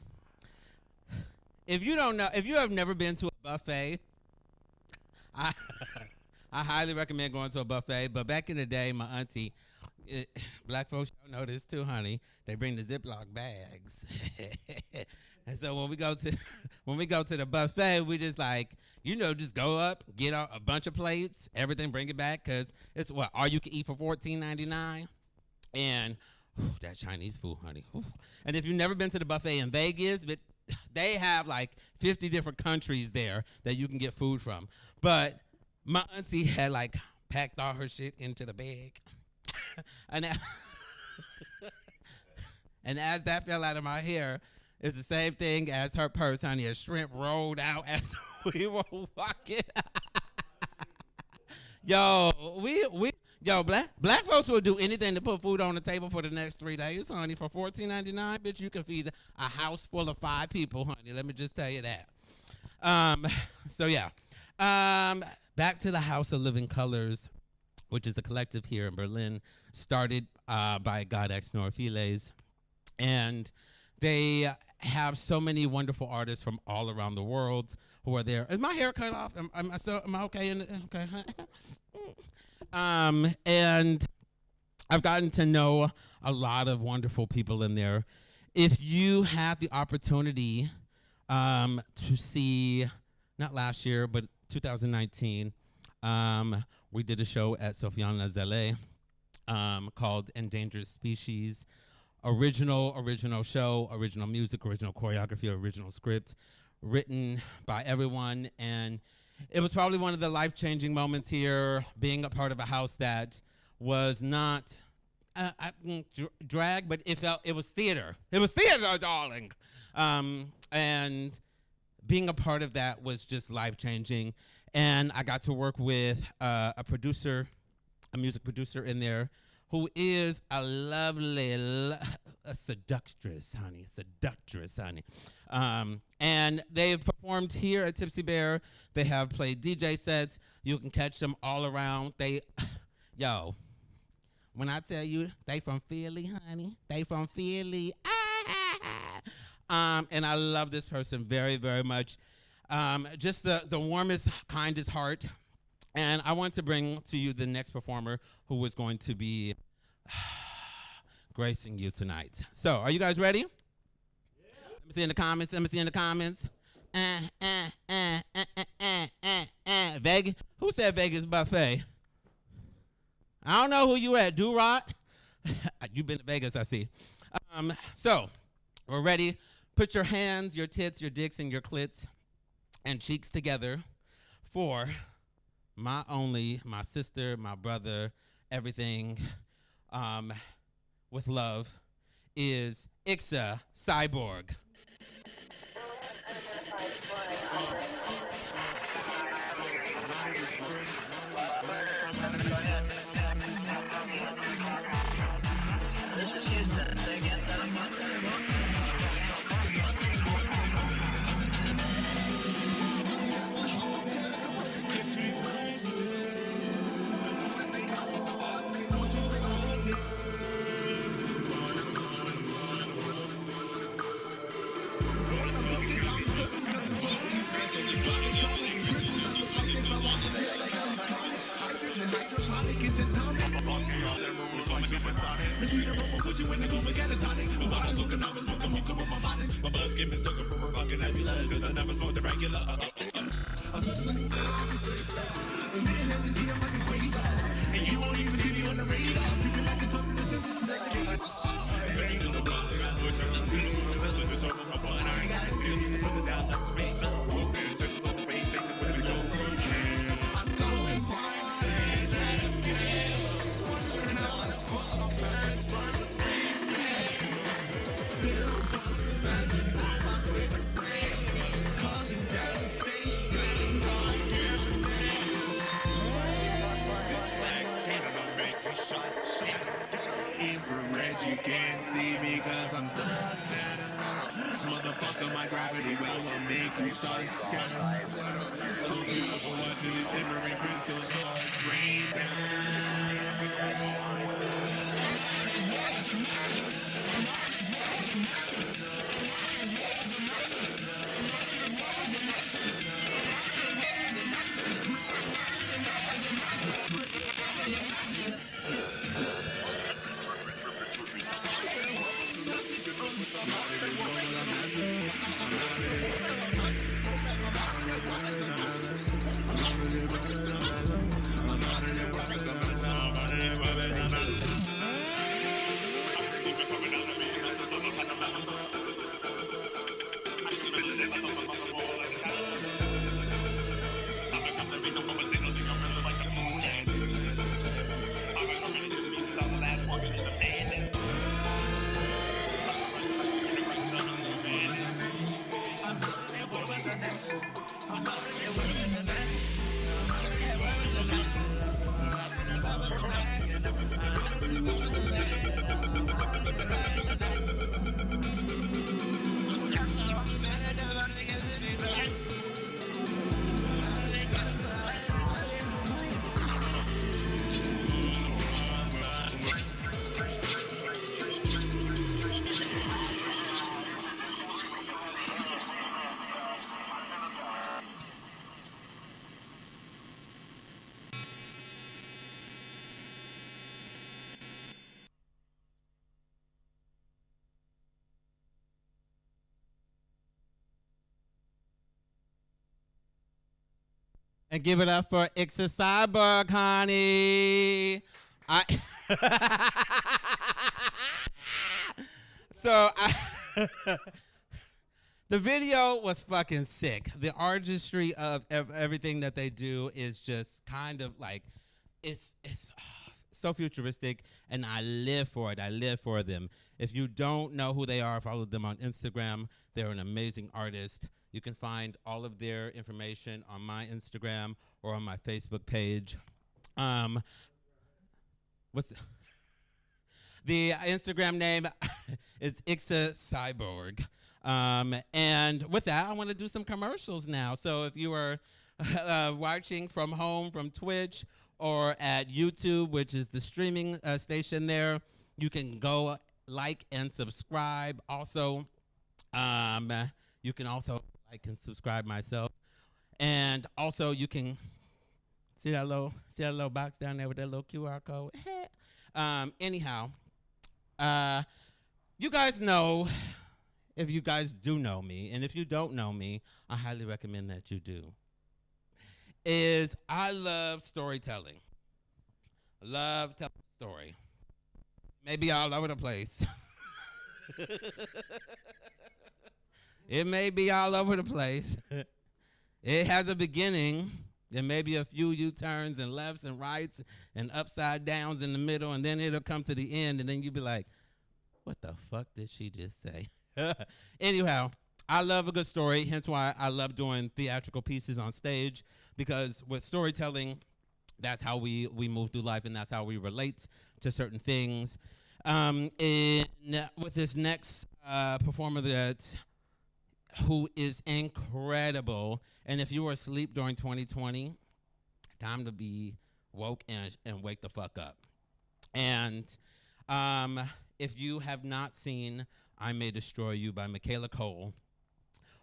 If you don't know, if you have never been to a buffet, I highly recommend going to a buffet. But back in the day, my auntie, black folks don't know this too, honey. They bring the Ziploc bags, and so when we go to the buffet, we just like, you know, just go up, get a bunch of plates, everything, bring it back, cause it's what all you can eat for $14.99, and that Chinese food, honey. And if you've never been to the buffet in Vegas, but they have like 50 different countries there that you can get food from, but my auntie had like packed all her shit into the bag. And as that fell out of my hair, it's the same thing as her purse, honey. A shrimp rolled out as we were walking. Yo, black folks will do anything to put food on the table for the next 3 days, honey. For $14.99, bitch, you can feed a house full of 5 people, honey. Let me just tell you that. So yeah. Back to the House of Living Colors, which is a collective here in Berlin, started by God X Norfiles. And they have so many wonderful artists from all around the world who are there. Is my hair cut off? Am I okay? Okay. And I've gotten to know a lot of wonderful people in there. If you have the opportunity to see, not last year, but 2019, we did a show at Sofiane Lazelle called Endangered Species. Original show, original music, original choreography, original script, written by everyone. And it was probably one of the life-changing moments here, being a part of a house that was not drag, but it was theater. It was theater, darling. And being a part of that was just life-changing. And I got to work with a music producer in there, who is a lovely, a seductress, honey. And they've performed here at Tipsy Bear. They have played DJ sets. You can catch them all around. Yo, when I tell you they from Philly, honey, they from Philly. And I love this person very, very much. Just the warmest, kindest heart. And I want to bring to you the next performer who is going to be gracing you tonight. So, are you guys ready? Yeah. Let me see in the comments. Vegas. Who said Vegas buffet? I don't know who you at. Do-Rot? You've been to Vegas, I see. So, we're ready. Put your hands, your tits, your dicks, and your clits and cheeks together for my only, my sister, my brother, everything with love is Ixa Cyborg. Infrared, you can't see me cause I'm thugged out. Motherfucker, my gravity well will make you start scatter. So beautiful watching these simmering crystal stars rain down. And give it up for Ixa Cyborg, honey. The video was fucking sick. The artistry of everything that they do is just kind of like, it's so futuristic, and I live for it. I live for them. If you don't know who they are, follow them on Instagram. They're an amazing artist. You can find all of their information on my Instagram or on my Facebook page. What's the Instagram name is Ixa Cyborg. And with that, I want to do some commercials now. So if you are watching from home, from Twitch, or at YouTube, which is the streaming station there, you can go like and subscribe. Also, you can also like and subscribe myself. And also you can see that little box down there with that little QR code. Anyhow, you guys know, if you guys do know me, and if you don't know me, I highly recommend that you do, is I love storytelling. I love telling a story. Maybe all over the place. It may be all over the place. It has a beginning. There may be a few U-turns and lefts and rights and upside downs in the middle, and then it'll come to the end, and then you'll be like, what the fuck did she just say? Anyhow, I love a good story, hence why I love doing theatrical pieces on stage, because with storytelling, that's how we move through life, and that's how we relate to certain things. With this next performer who is incredible, and if you were asleep during 2020, time to be woke and wake the fuck up. And if you have not seen I May Destroy You by Michaela Cole,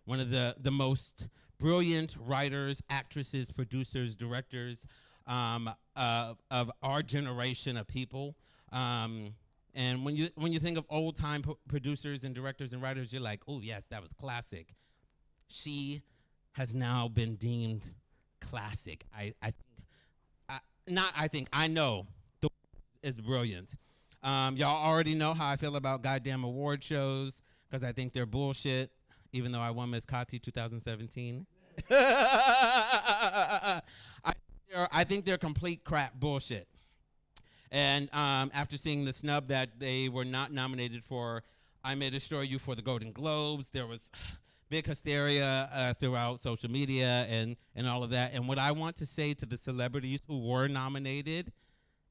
one of the most brilliant writers, actresses, producers, directors of our generation of people. And when you think of old time producers and directors and writers, you're like, oh yes, that was classic. She has now been deemed classic. I know the is brilliant. Y'all already know how I feel about goddamn award shows, because I think they're bullshit, even though I won Miss Kati 2017. I think they're complete crap bullshit. And after seeing the snub that they were not nominated for I May Destroy You for the Golden Globes, there was big hysteria throughout social media and all of that. And what I want to say to the celebrities who were nominated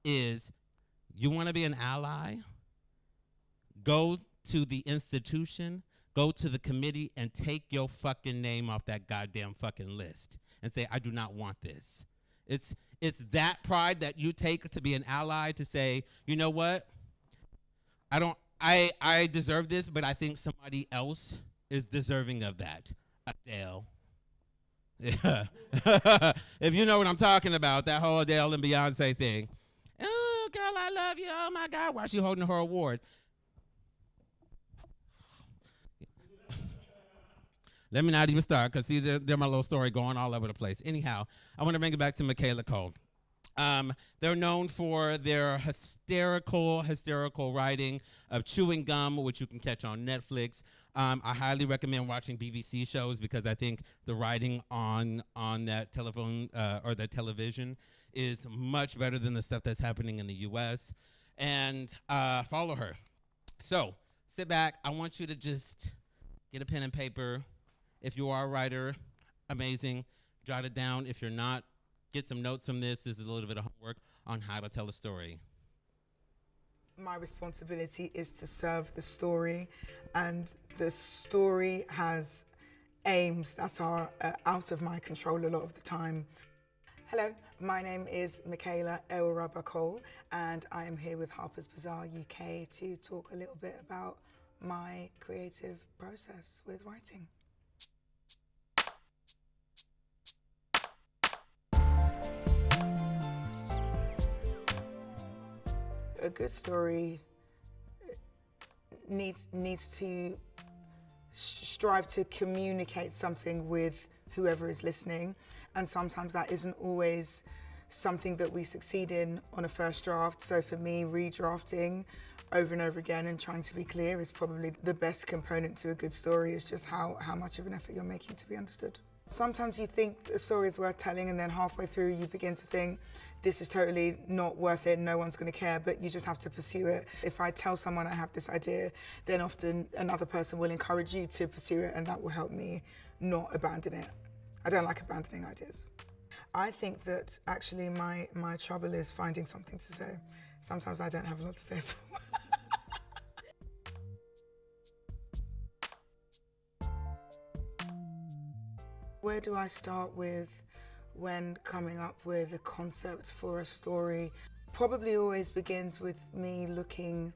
is, you want to be an ally? Go to the institution, go to the committee, and take your fucking name off that goddamn fucking list and say, I do not want this. It's that pride that you take to be an ally, to say, you know what? I deserve this, but I think somebody else is deserving of that. Adele. Yeah. If you know what I'm talking about, that whole Adele and Beyonce thing. Oh, girl, I love you. Oh, my God. Why is she holding her award? Let me not even start, because see, they're my little story going all over the place. Anyhow, I want to bring it back to Michaela Cole. They're known for their hysterical writing of Chewing Gum, which you can catch on Netflix. I highly recommend watching BBC shows, because I think the writing on that telephone or that television is much better than the stuff that's happening in the U.S. And follow her. So sit back. I want you to just get a pen and paper. If you are a writer, amazing. Jot it down. If you're not, get some notes from this. This is a little bit of homework on how to tell a story. My responsibility is to serve the story, and the story has aims that are out of my control a lot of the time. Hello, my name is Michaela Elraba Cole, and I am here with Harper's Bazaar UK to talk a little bit about my creative process with writing. A good story needs to strive to communicate something with whoever is listening, and sometimes that isn't always something that we succeed in on a first draft. So for me, redrafting over and over again and trying to be clear is probably the best component to a good story, is just how much of an effort you're making to be understood. Sometimes you think a story is worth telling, and then halfway through you begin to think, this is totally not worth it, no one's going to care, but you just have to pursue it. If I tell someone I have this idea, then often another person will encourage you to pursue it, and that will help me not abandon it. I don't like abandoning ideas. I think that actually my trouble is finding something to say. Sometimes I don't have a lot to say at all. Where do I start with when coming up with a concept for a story? Probably always begins with me looking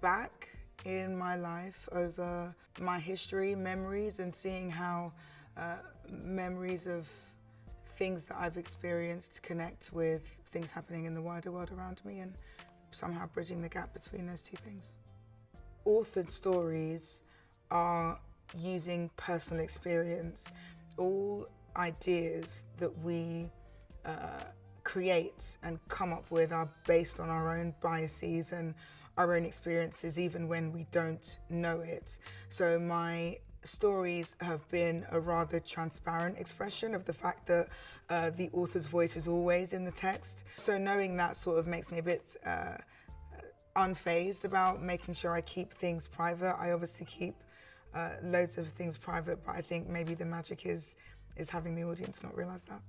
back in my life over my history, memories, and seeing how memories of things that I've experienced connect with things happening in the wider world around me, and somehow bridging the gap between those two things. Authored stories are using personal experience. All ideas that we create and come up with are based on our own biases and our own experiences even when we don't know it. So my stories have been a rather transparent expression of the fact that the author's voice is always in the text. So knowing that sort of makes me a bit unfazed about making sure I keep things private. I obviously keep loads of things private, but I think maybe the magic is having the audience not realize that.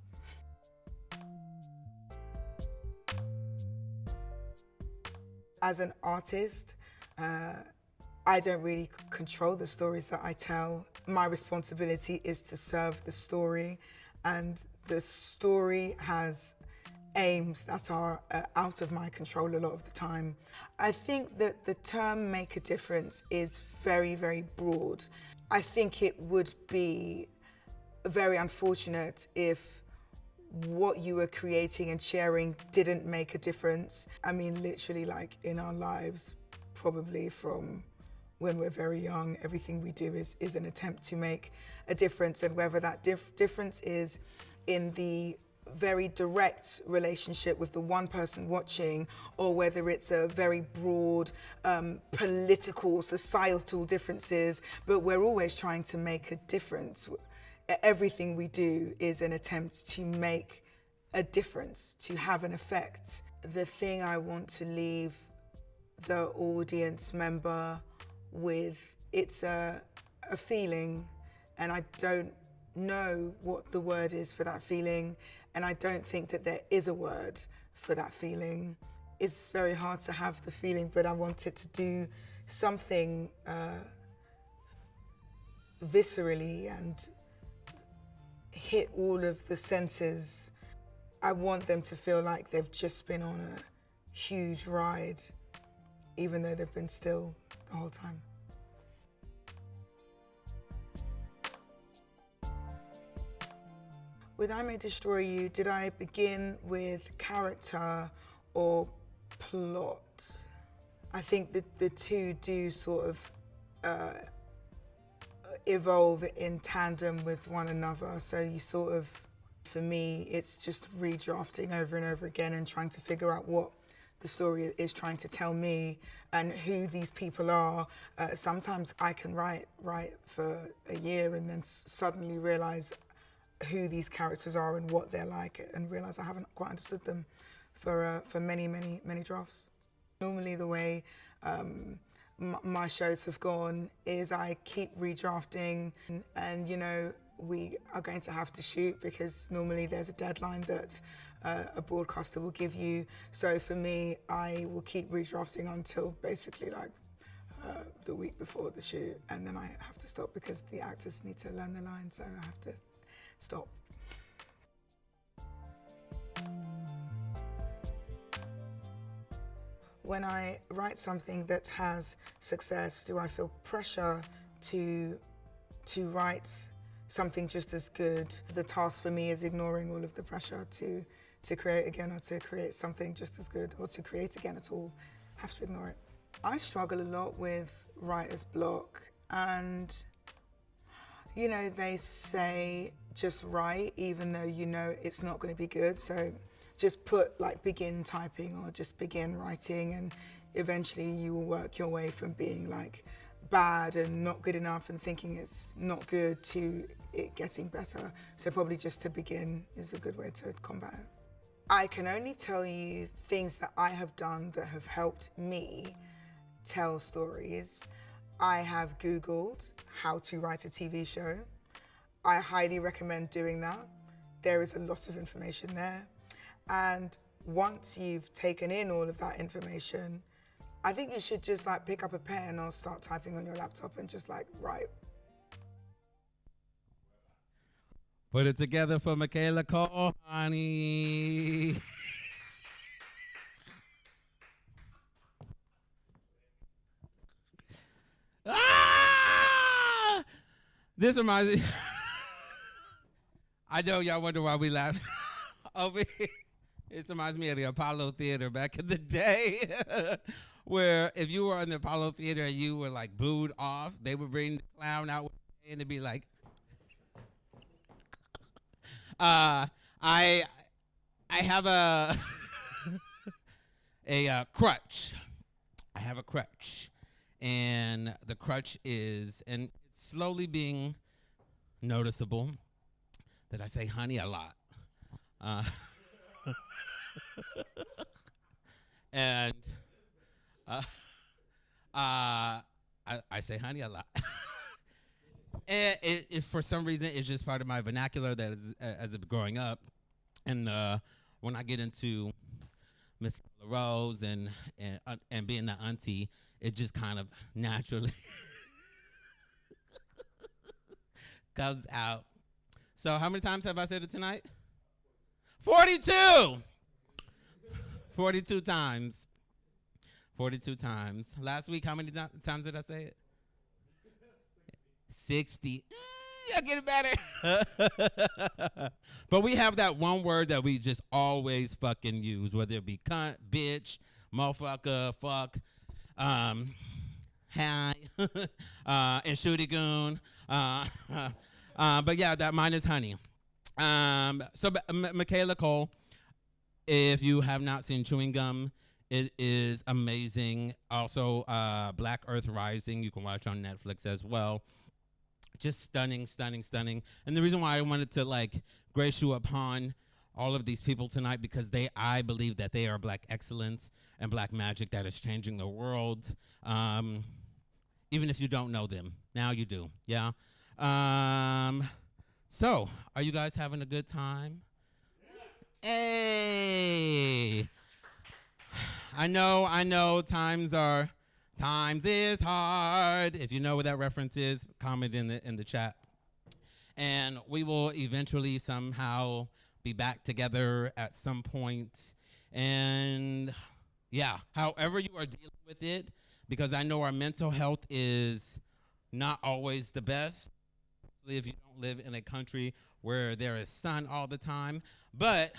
As an artist, I don't really control the stories that I tell. My responsibility is to serve the story, and the story has aims that are out of my control a lot of the time. I think that the term make a difference is very, very broad. I think it would be very unfortunate if what you were creating and sharing didn't make a difference. I mean, literally, like in our lives, probably from when we're very young, everything we do is an attempt to make a difference, and whether that difference is in the very direct relationship with the one person watching, or whether it's a very broad political, societal differences, but we're always trying to make a difference. Everything we do is an attempt to make a difference, to have an effect. The thing I want to leave the audience member with, it's a feeling, and I don't know what the word is for that feeling, and I don't think that there is a word for that feeling. It's very hard to have the feeling, but I want it to do something viscerally and hit all of the senses. I want them to feel like they've just been on a huge ride, even though they've been still the whole time. With I May Destroy You, did I begin with character or plot? I think that the two do sort of evolve in tandem with one another. So you sort of, for me, it's just redrafting over and over again and trying to figure out what the story is trying to tell me and who these people are. Sometimes I can write for a year and then suddenly realize who these characters are and what they're like, and realize I haven't quite understood them for many drafts. Normally the way my shows have gone is I keep redrafting, and you know, we are going to have to shoot because normally there's a deadline that a broadcaster will give you. So for me, I will keep redrafting until basically like the week before the shoot, and then I have to stop because the actors need to learn the lines, so I have to stop. When I write something that has success, do I feel pressure to write something just as good? The task for me is ignoring all of the pressure to create again, or to create something just as good, or to create again at all. I have to ignore it. I struggle a lot with writer's block, and you know, they say just write even though you know it's not going to be good. So just put like begin typing or just begin writing, and eventually you will work your way from being like bad and not good enough and thinking it's not good to it getting better. So probably just to begin is a good way to combat it. I can only tell you things that I have done that have helped me tell stories. I have Googled how to write a TV show. I highly recommend doing that. There is a lot of information there. And once you've taken in all of that information, I think you should just like pick up a pen or start typing on your laptop and just like write. Put it together for Michaela Cole, honey. Ah! This reminds me. I know y'all wonder why we laugh over here. This reminds me of the Apollo Theater back in the day, where if you were in the Apollo Theater and you were like booed off, they would bring the clown out and it'd be like, I have a crutch. I have a crutch. And the crutch is, and it's slowly being noticeable that I say honey a lot. And I say honey a lot. And it, for some reason, it's just part of my vernacular that is, as of growing up. And when I get into Miss Rose and being the auntie, it just kind of naturally comes out. So how many times have I said it tonight? 42! 42 times. 42 times. Last week, how many times did I say it? 60. I get it better. But we have that one word that we just always fucking use, whether it be cunt, bitch, motherfucker, fuck, hi, and shooty goon. But yeah, that mine is honey. Michaela Cole, if you have not seen Chewing Gum, it is amazing. Also, Black Earth Rising, you can watch on Netflix as well. Just stunning, stunning, stunning. And the reason why I wanted to like grace you upon all of these people tonight, because I believe that they are Black excellence and Black magic that is changing the world. Even if you don't know them, now you do, yeah? So, are you guys having a good time? Hey! I know, times is hard. If you know what that reference is, comment in the chat. And we will eventually somehow be back together at some point. And yeah, however you are dealing with it, because I know our mental health is not always the best, if you don't live in a country where there is sun all the time. But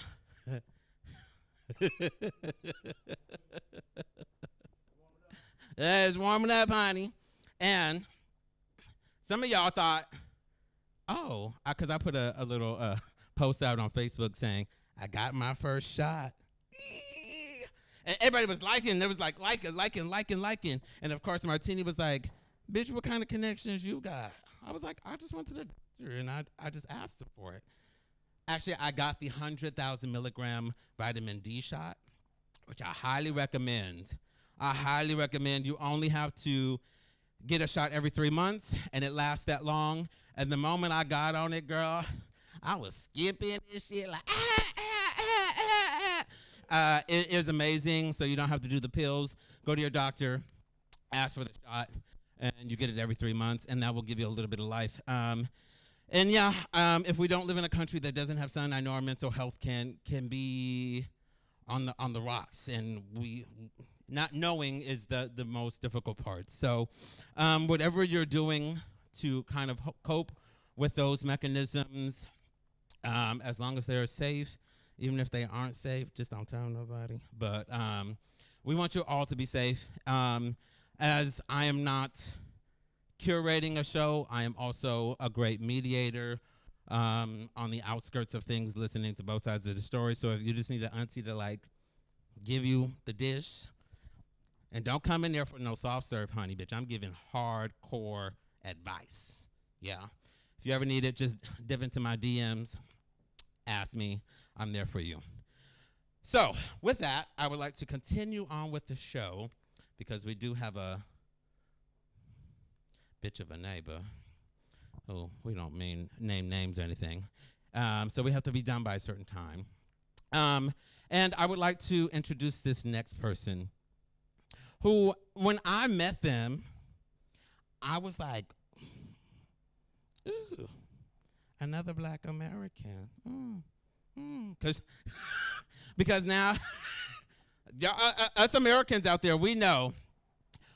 it's warming up, honey. And some of y'all thought, oh, because I put a little post out on Facebook saying, I got my first shot. And everybody was liking. There was like liking. And of course, Martini was like, bitch, what kind of connections you got? I was like, I just went to the doctor and I just asked him for it. Actually, I got the 100,000 milligram vitamin D shot, which I highly recommend. You only have to get a shot every 3 months, and it lasts that long. And the moment I got on it, girl, I was skipping this shit like, It is amazing, so you don't have to do the pills. Go to your doctor, ask for the shot, and you get it every 3 months, and that will give you a little bit of life. And yeah, if we don't live in a country that doesn't have sun, I know our mental health can be on the rocks, and we not knowing is the most difficult part. So whatever you're doing to kind of cope with those mechanisms, as long as they're safe, even if they aren't safe, just don't tell nobody. But we want you all to be safe. As I am not curating a show, I am also a great mediator on the outskirts of things, listening to both sides of the story. So if you just need an auntie to like give you the dish, and don't come in there for no soft serve, honey, bitch. I'm giving hardcore advice. Yeah. If you ever need it, just dip into my DMs, ask me. I'm there for you. So with that, I would like to continue on with the show, because we do have a bitch of a neighbor who we don't mean name names or anything. So we have to be done by a certain time. And I would like to introduce this next person who, when I met them, I was like, ooh, another Black American. Because now, us Americans out there, we know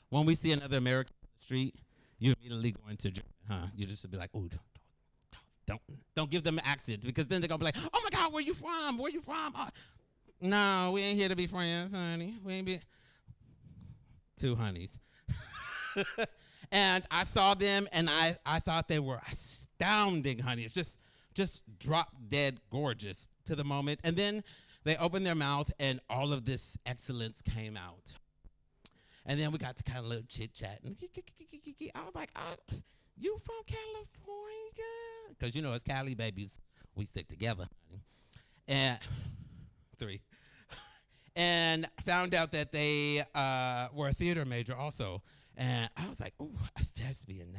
when we see another American on the street, you immediately go into German, huh? You just be like, ooh, don't give them an accent, because then they're gonna be like, oh my God, where you from? Where you from? No, we ain't here to be friends, honey. We ain't be two honeys. And I saw them, and I thought they were astounding, honey. It's just drop dead gorgeous to the moment. And then they opened their mouth, and all of this excellence came out. And then we got to kind of little chit chat. And I was like, you from California? Because, you know, as Cali babies, we stick together. And 3. And found out that they were a theater major also. And I was like, ooh, a thespian.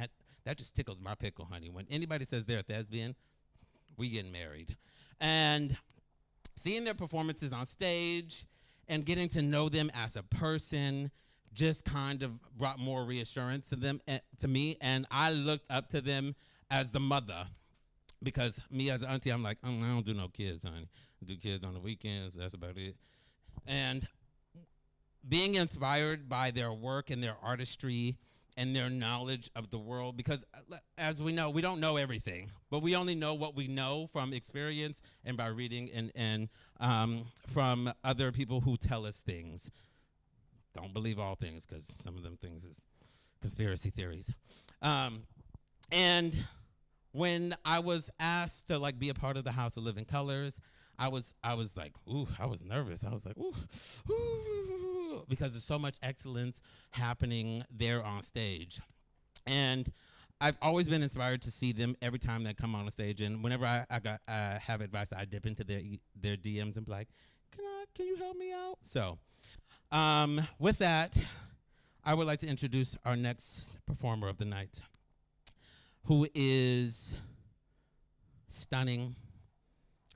That just tickles my pickle, honey. When anybody says they're a thespian, we getting married. And seeing their performances on stage and getting to know them as a person just kind of brought more reassurance to them, to me. And I looked up to them as the mother, because me as an auntie, I'm like, I don't do no kids, honey. I do kids on the weekends. That's about it. And being inspired by their work and their artistry and their knowledge of the world, because as we know, we don't know everything, but we only know what we know from experience and by reading and from other people who tell us things. Don't believe all things, because some of them things is conspiracy theories. And when I was asked to like be a part of the House of Living Colors, I was like, ooh, I was nervous. I was like, ooh, because there's so much excellence happening there on stage. And I've always been inspired to see them every time they come on the stage. And whenever I have advice, I dip into their DMs and be like, can you help me out? So with that, I would like to introduce our next performer of the night, who is stunning,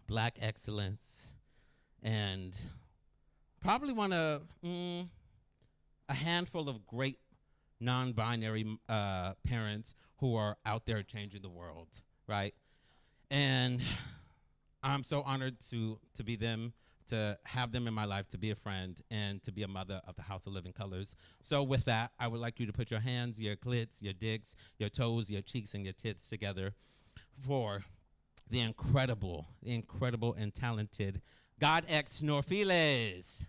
Black excellence, and probably one of a handful of great non-binary parents who are out there changing the world, right? And I'm so honored to be them, to have them in my life, to be a friend, and to be a mother of the House of Living Colors. So with that, I would like you to put your hands, your clits, your dicks, your toes, your cheeks, and your tits together for the incredible and talented God X Norfiles.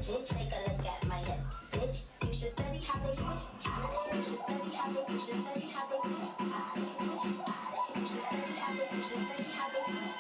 bitch. Take a look at my hips, bitch. You should study how they switch. You should study how they. You should study how they switch. You should study how they. You should study how they switch.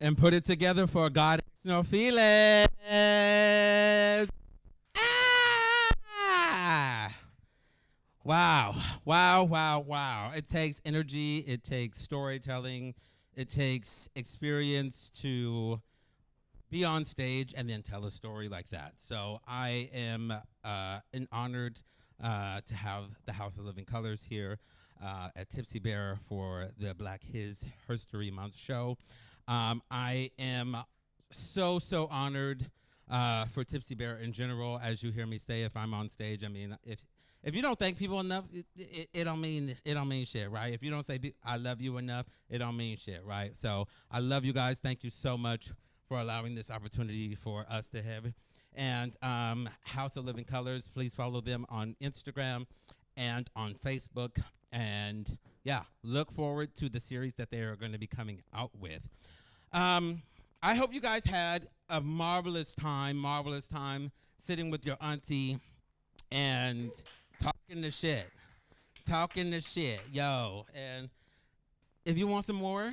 And put it together for God No Feelings. Ah! Wow, wow, wow, wow. It takes energy, it takes storytelling, it takes experience to be on stage and then tell a story like that. So I am honored to have the House of Living Colors here at Tipsy Bear for the Black Herstory Month show. I am so honored for Tipsy Bear in general. As you hear me say, if I'm on stage, I mean, if you don't thank people enough, it don't mean shit, right? If you don't say I love you enough, it don't mean shit, right? So I love you guys. Thank you so much for allowing this opportunity for us to have it. And House of Living Colors, please follow them on Instagram and on Facebook. And yeah, look forward to the series that they are going to be coming out with. I hope you guys had a marvelous time sitting with your auntie and talking the shit, yo. And if you want some more,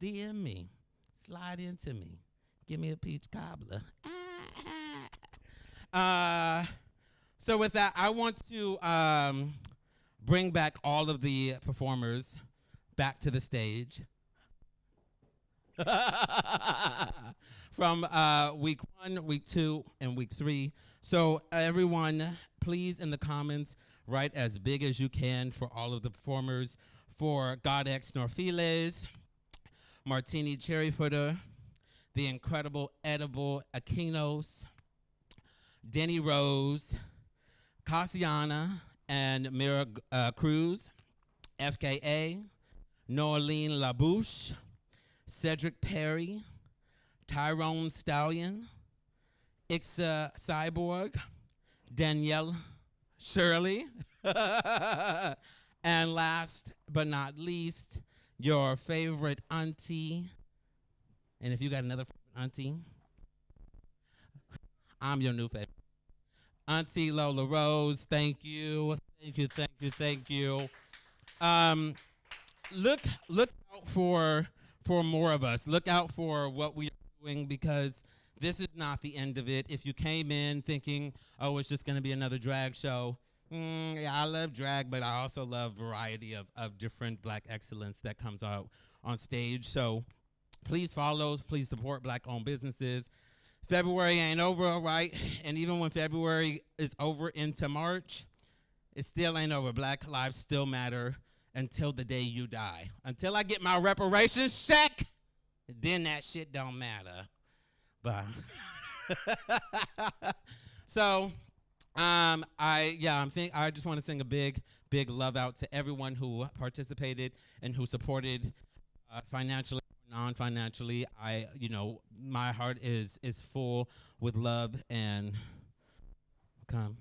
DM me, slide into me, give me a peach cobbler. So with that, I want to bring back all of the performers back to the stage. From week 1, week 2, and week 3. So everyone, please in the comments, write as big as you can for all of the performers. For God X Norfiles, Martini Cherryfooter, the incredible Edible Aquinos, Denny Rose, Cassiana and Mira Cruz, FKA, Norleen LaBouche, Cedric Perry, Tyrone Stallion, Ixa Cyborg, Danielle Shirley, and last but not least, your favorite auntie. And if you got another auntie, I'm your new favorite. Auntie Lola Rose, thank you. Look out for more of us. Look out for what we are doing, because this is not the end of it. If you came in thinking, oh, it's just going to be another drag show, yeah, I love drag, but I also love variety of different Black excellence that comes out on stage. So please follow, please support Black-owned businesses. February ain't over, right? And even when February is over into March, it still ain't over. Black lives still matter until the day you die. Until I get my reparations check, then that shit don't matter. But so I just want to sing a big love out to everyone who participated and who supported financially, non-financially. My heart is full with love and come.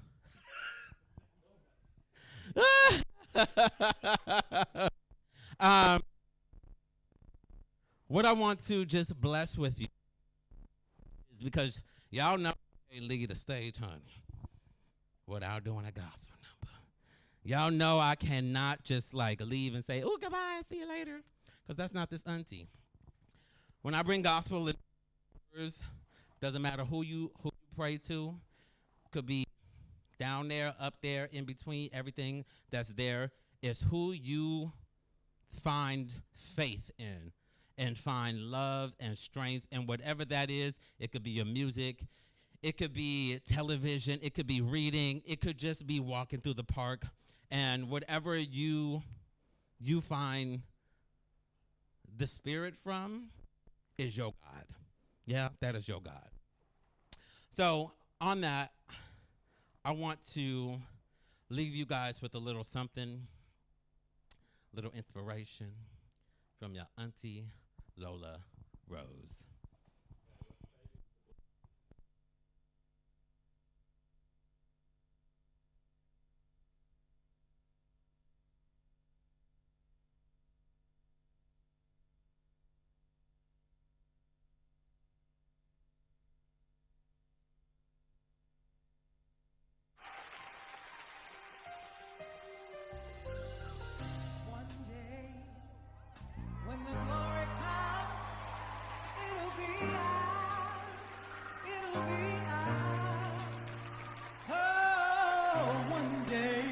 What I want to just bless with you is because y'all know I can't leave the stage, honey, without doing a gospel number. Y'all know I cannot just like leave and say, oh, goodbye, see you later, because that's not this auntie. When I bring gospel, doesn't matter who you pray to, could be down there, up there, in between, everything that's there is who you find faith in and find love and strength, and whatever that is. It could be your music, it could be television, it could be reading, it could just be walking through the park, and whatever you find the spirit from is your God. Yeah, that is your God. So on that, I want to leave you guys with a little something, little inspiration from your auntie, Lola Rose. One day, when the glory comes, it'll be ours. It'll be ours. Oh, one day,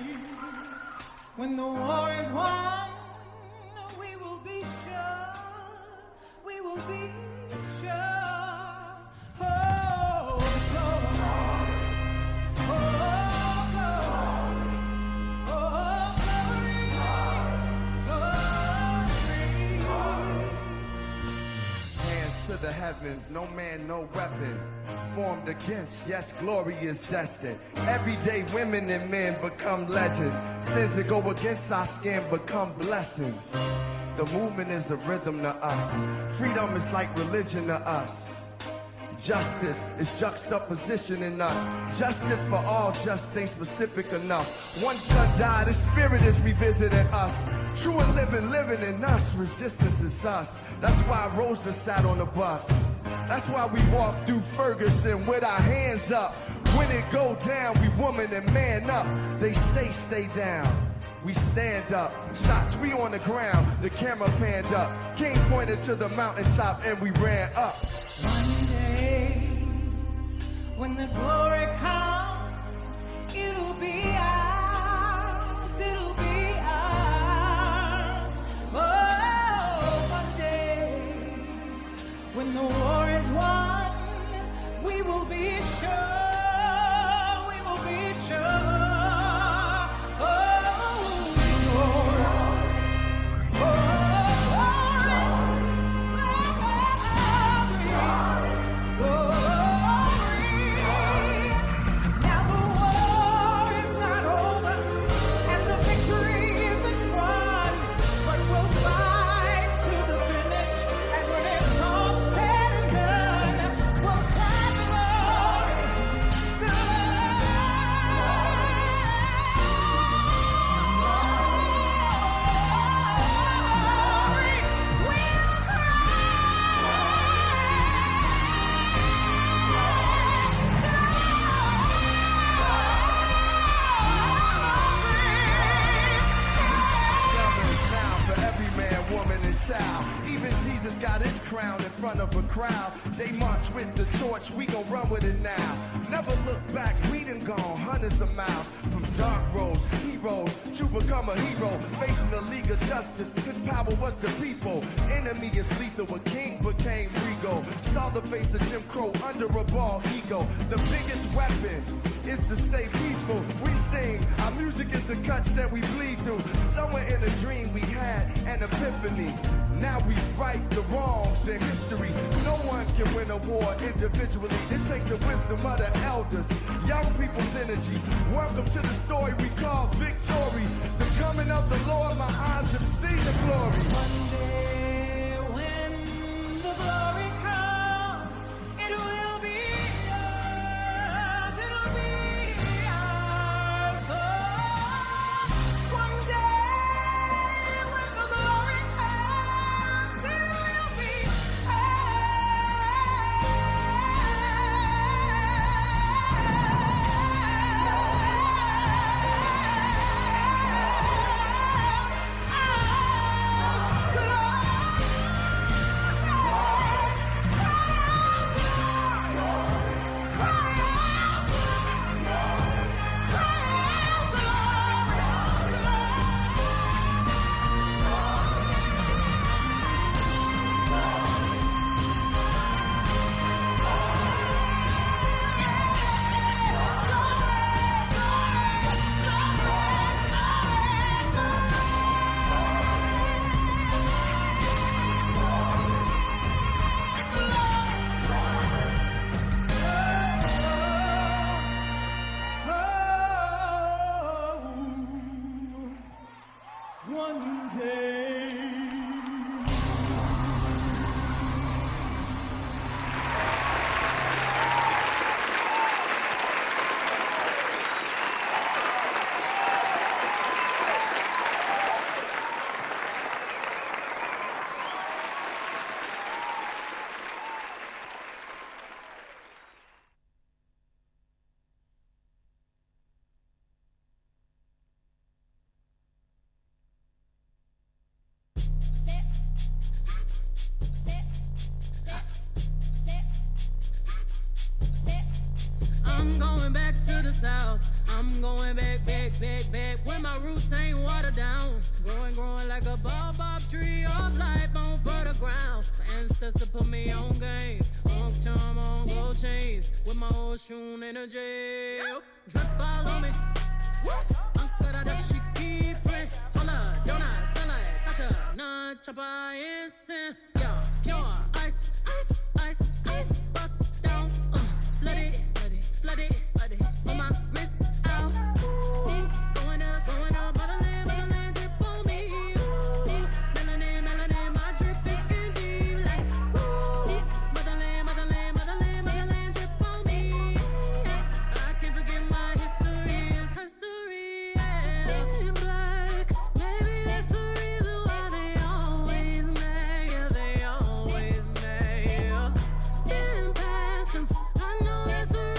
when the war is won, we will be sure. We will be sure. Oh, glory. Oh, glory. Hands to the heavens, no man, no weapon formed against. Yes, glory is destined. Everyday women and men become legends. Sins that go against our skin become blessings. The movement is a rhythm to us. Freedom is like religion to us. Justice is juxtaposition in us. Justice for all, just ain't specific enough. One son died, his spirit is revisiting us. True and living in us. Resistance is us. That's why Rosa sat on the bus. That's why we walk through Ferguson with our hands up. When it go down, we woman and man up. They say stay down. We stand up. Shots, we on the ground. The camera panned up. King pointed to the mountaintop and we ran up. One day, when the glory comes, it'll be ours, it'll be ours. Oh, one day, when the war is won, we will be sure, we will be sure. Even Jesus got his crown in front of a crowd. They march with the torch, we gon' run with it now. Never look back, we done gone hundreds of miles. From dark roads, heroes, to become a hero. Facing the League of Justice, his power was the people. Enemy is lethal, a king became regal. Saw the face of Jim Crow under a bald ego. The biggest weapon is to stay peaceful. We sing, our music is the cuts that we bleed through. Somewhere in a dream we had an epiphany. Now we right the wrongs in history. No one can win a war individually. It takes the wisdom of the elders, young people's energy. Welcome to the story we call victory. The coming of the Lord, my eyes have seen the glory. One day when the glory comes, it will be ours, it'll be ours. Oh, one day when the glory comes, it will be ours. I'm going back to the south. I'm going back, back, where my roots ain't watered down. Growing like a baobab tree of life on fertile ground. My ancestor put me on game, on charm, on gold chains, with my old shoe energy. Drip all on me. Uncle da she keep it. Hola, donuts, smell like such a non-chopper instant. Yeah, pure ice, ice, ice, ice. Bust down, flood it. Flood it, on my wrist out. Ooh, going up, motherland, drip on me. Ooh, melanin, my drip is skin deep like. Ooh, motherland, drip on me. I can't forget my history, it's her story. Yeah. In black, maybe that's the reason why they always mad. Yeah, they always mad. Yeah. In past them, I know that's the reason.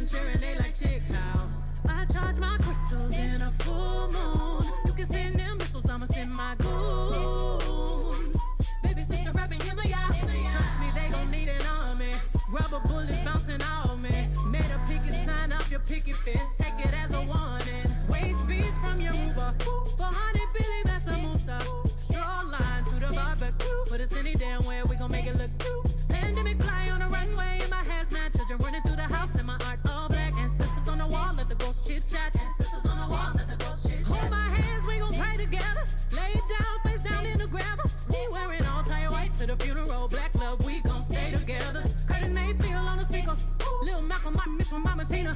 Cheering, they like chick how I charge my crystals in a full moon. You can send them missiles, I'ma send my goons. Baby sister rapping, hear me out. Trust me, they gon' need an army. Rubber bullets bouncing off me. Made a picket sign up your picket fence. Take it as a warning. Waste beats from your Uber. 400 Billy Massamusa. Straw line to the barbecue. Put us any damn way, we gon' make it look cute. Pandemic fly on a runway in my hazmat. Children running through the house in my art all black. Ancestors on the wall, let the ghost chit chat. Ancestors on the wall, let the ghost chit chat. Hold my hands, we gon' pray together. Lay it down, face down in the gravel. We wearing all tie white to the funeral. Black love, we gon' stay together. Curtis Mayfield on the speaker. Lil Malcolm, my miss from Mama Tina.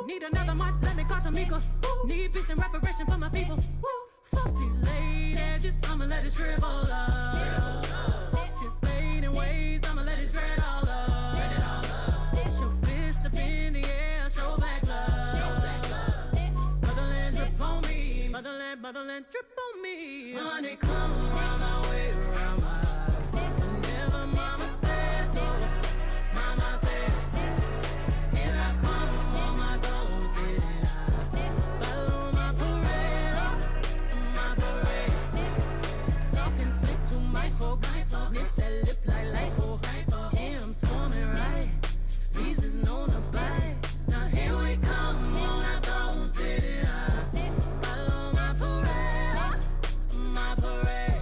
Need another march, let me call Tamika. Need peace and reparation for my people. Fuck these ladies, just I'ma let it shrivel up. Fuck this fading ways, I'ma let it dread all up. Get your fist up in the air, show black love. Motherland drip on me, motherland drip on me. Honey, come around my way, around my life. Whenever mama says so, mama said, here I come on my toes, sitting high. Follow my parade, my parade. Talking slick to my folk, lift that lip like lipo, hyper. Yeah, I'm swarming right. These is known to bite. Now here we come on our toes, sitting high. Follow my parade, my parade.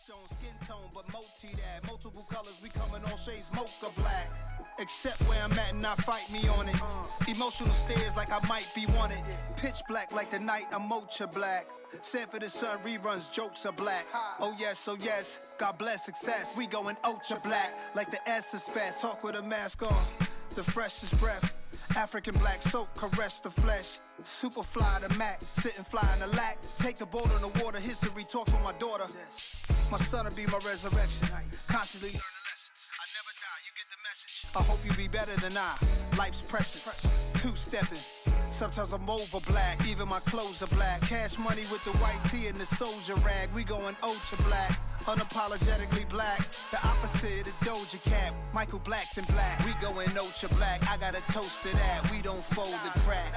Stone, skin tone, but multi that. Multiple colors, we come in all shades, mocha black. Except where I'm at and not fight me on it. Emotional stares like I might be wanted. Pitch black like the night, I'm mocha black. Sanford and Son reruns, jokes are black. Oh yes, God bless success. We going ultra black, like the S is fast. Talk with a mask on, the freshest breath. African black soap, caress the flesh. Super fly the Mac, sitting fly in the lack. Take the boat on the water, history talks with my daughter. My son will be my resurrection. Constantly learning lessons, I never die, you get the message. I hope you be better than I, life's precious. Two-stepping, sometimes I'm over black, even my clothes are black. Cash money with the white tee and the soldier rag. We going ultra black, unapologetically black. The opposite of Doja Cat, Michael Black's in black. We going ultra black, I got a toast to that. We don't fold the crack.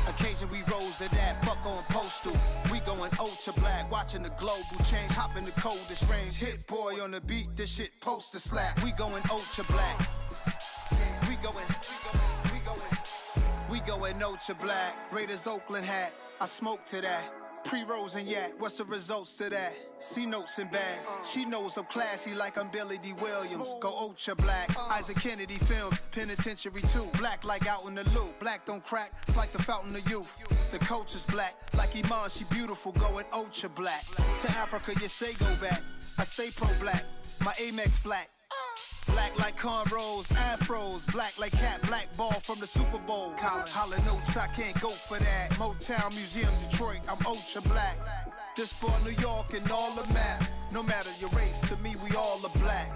Occasion we rose to that, fuck on postal. We going ultra black, watching the global change. Hop in the coldest range, hit boy on the beat, this shit poster slap. We going ultra black. We going ultra black. Raiders Oakland hat, I smoke to that. Pre-rolls and yak, what's the results to that? C notes and bags. She knows I'm classy like I'm Billy D. Williams. Go ultra black. Isaac Kennedy films, Penitentiary 2. Black like out in the loop. Black don't crack, it's like the fountain of youth. The coach is black, like Iman, she beautiful, going ultra black. To Africa, you say go back. I stay pro-black, my Amex black. Black like cornrows, afros, black like cat, black ball from the Super Bowl. Holla notes, I can't go for that. Motown Museum, Detroit, I'm ultra black. This for New York and all the map. No matter your race, to me we all are black.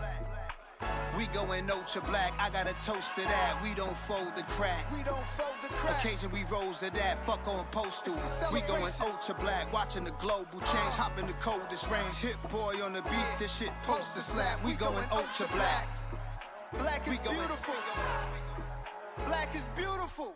We going ultra black, I got a toast to that. We don't fold the crack. We don't fold the crack. Occasion we rose to that, fuck on postal. We going ultra black, watching the global change. Hop in the coldest range, hit boy on the beat, this shit poster slap. We going ultra black. Black is beautiful. Black is beautiful.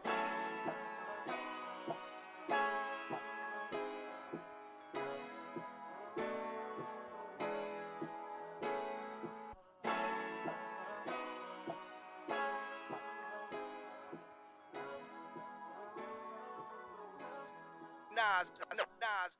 Nas,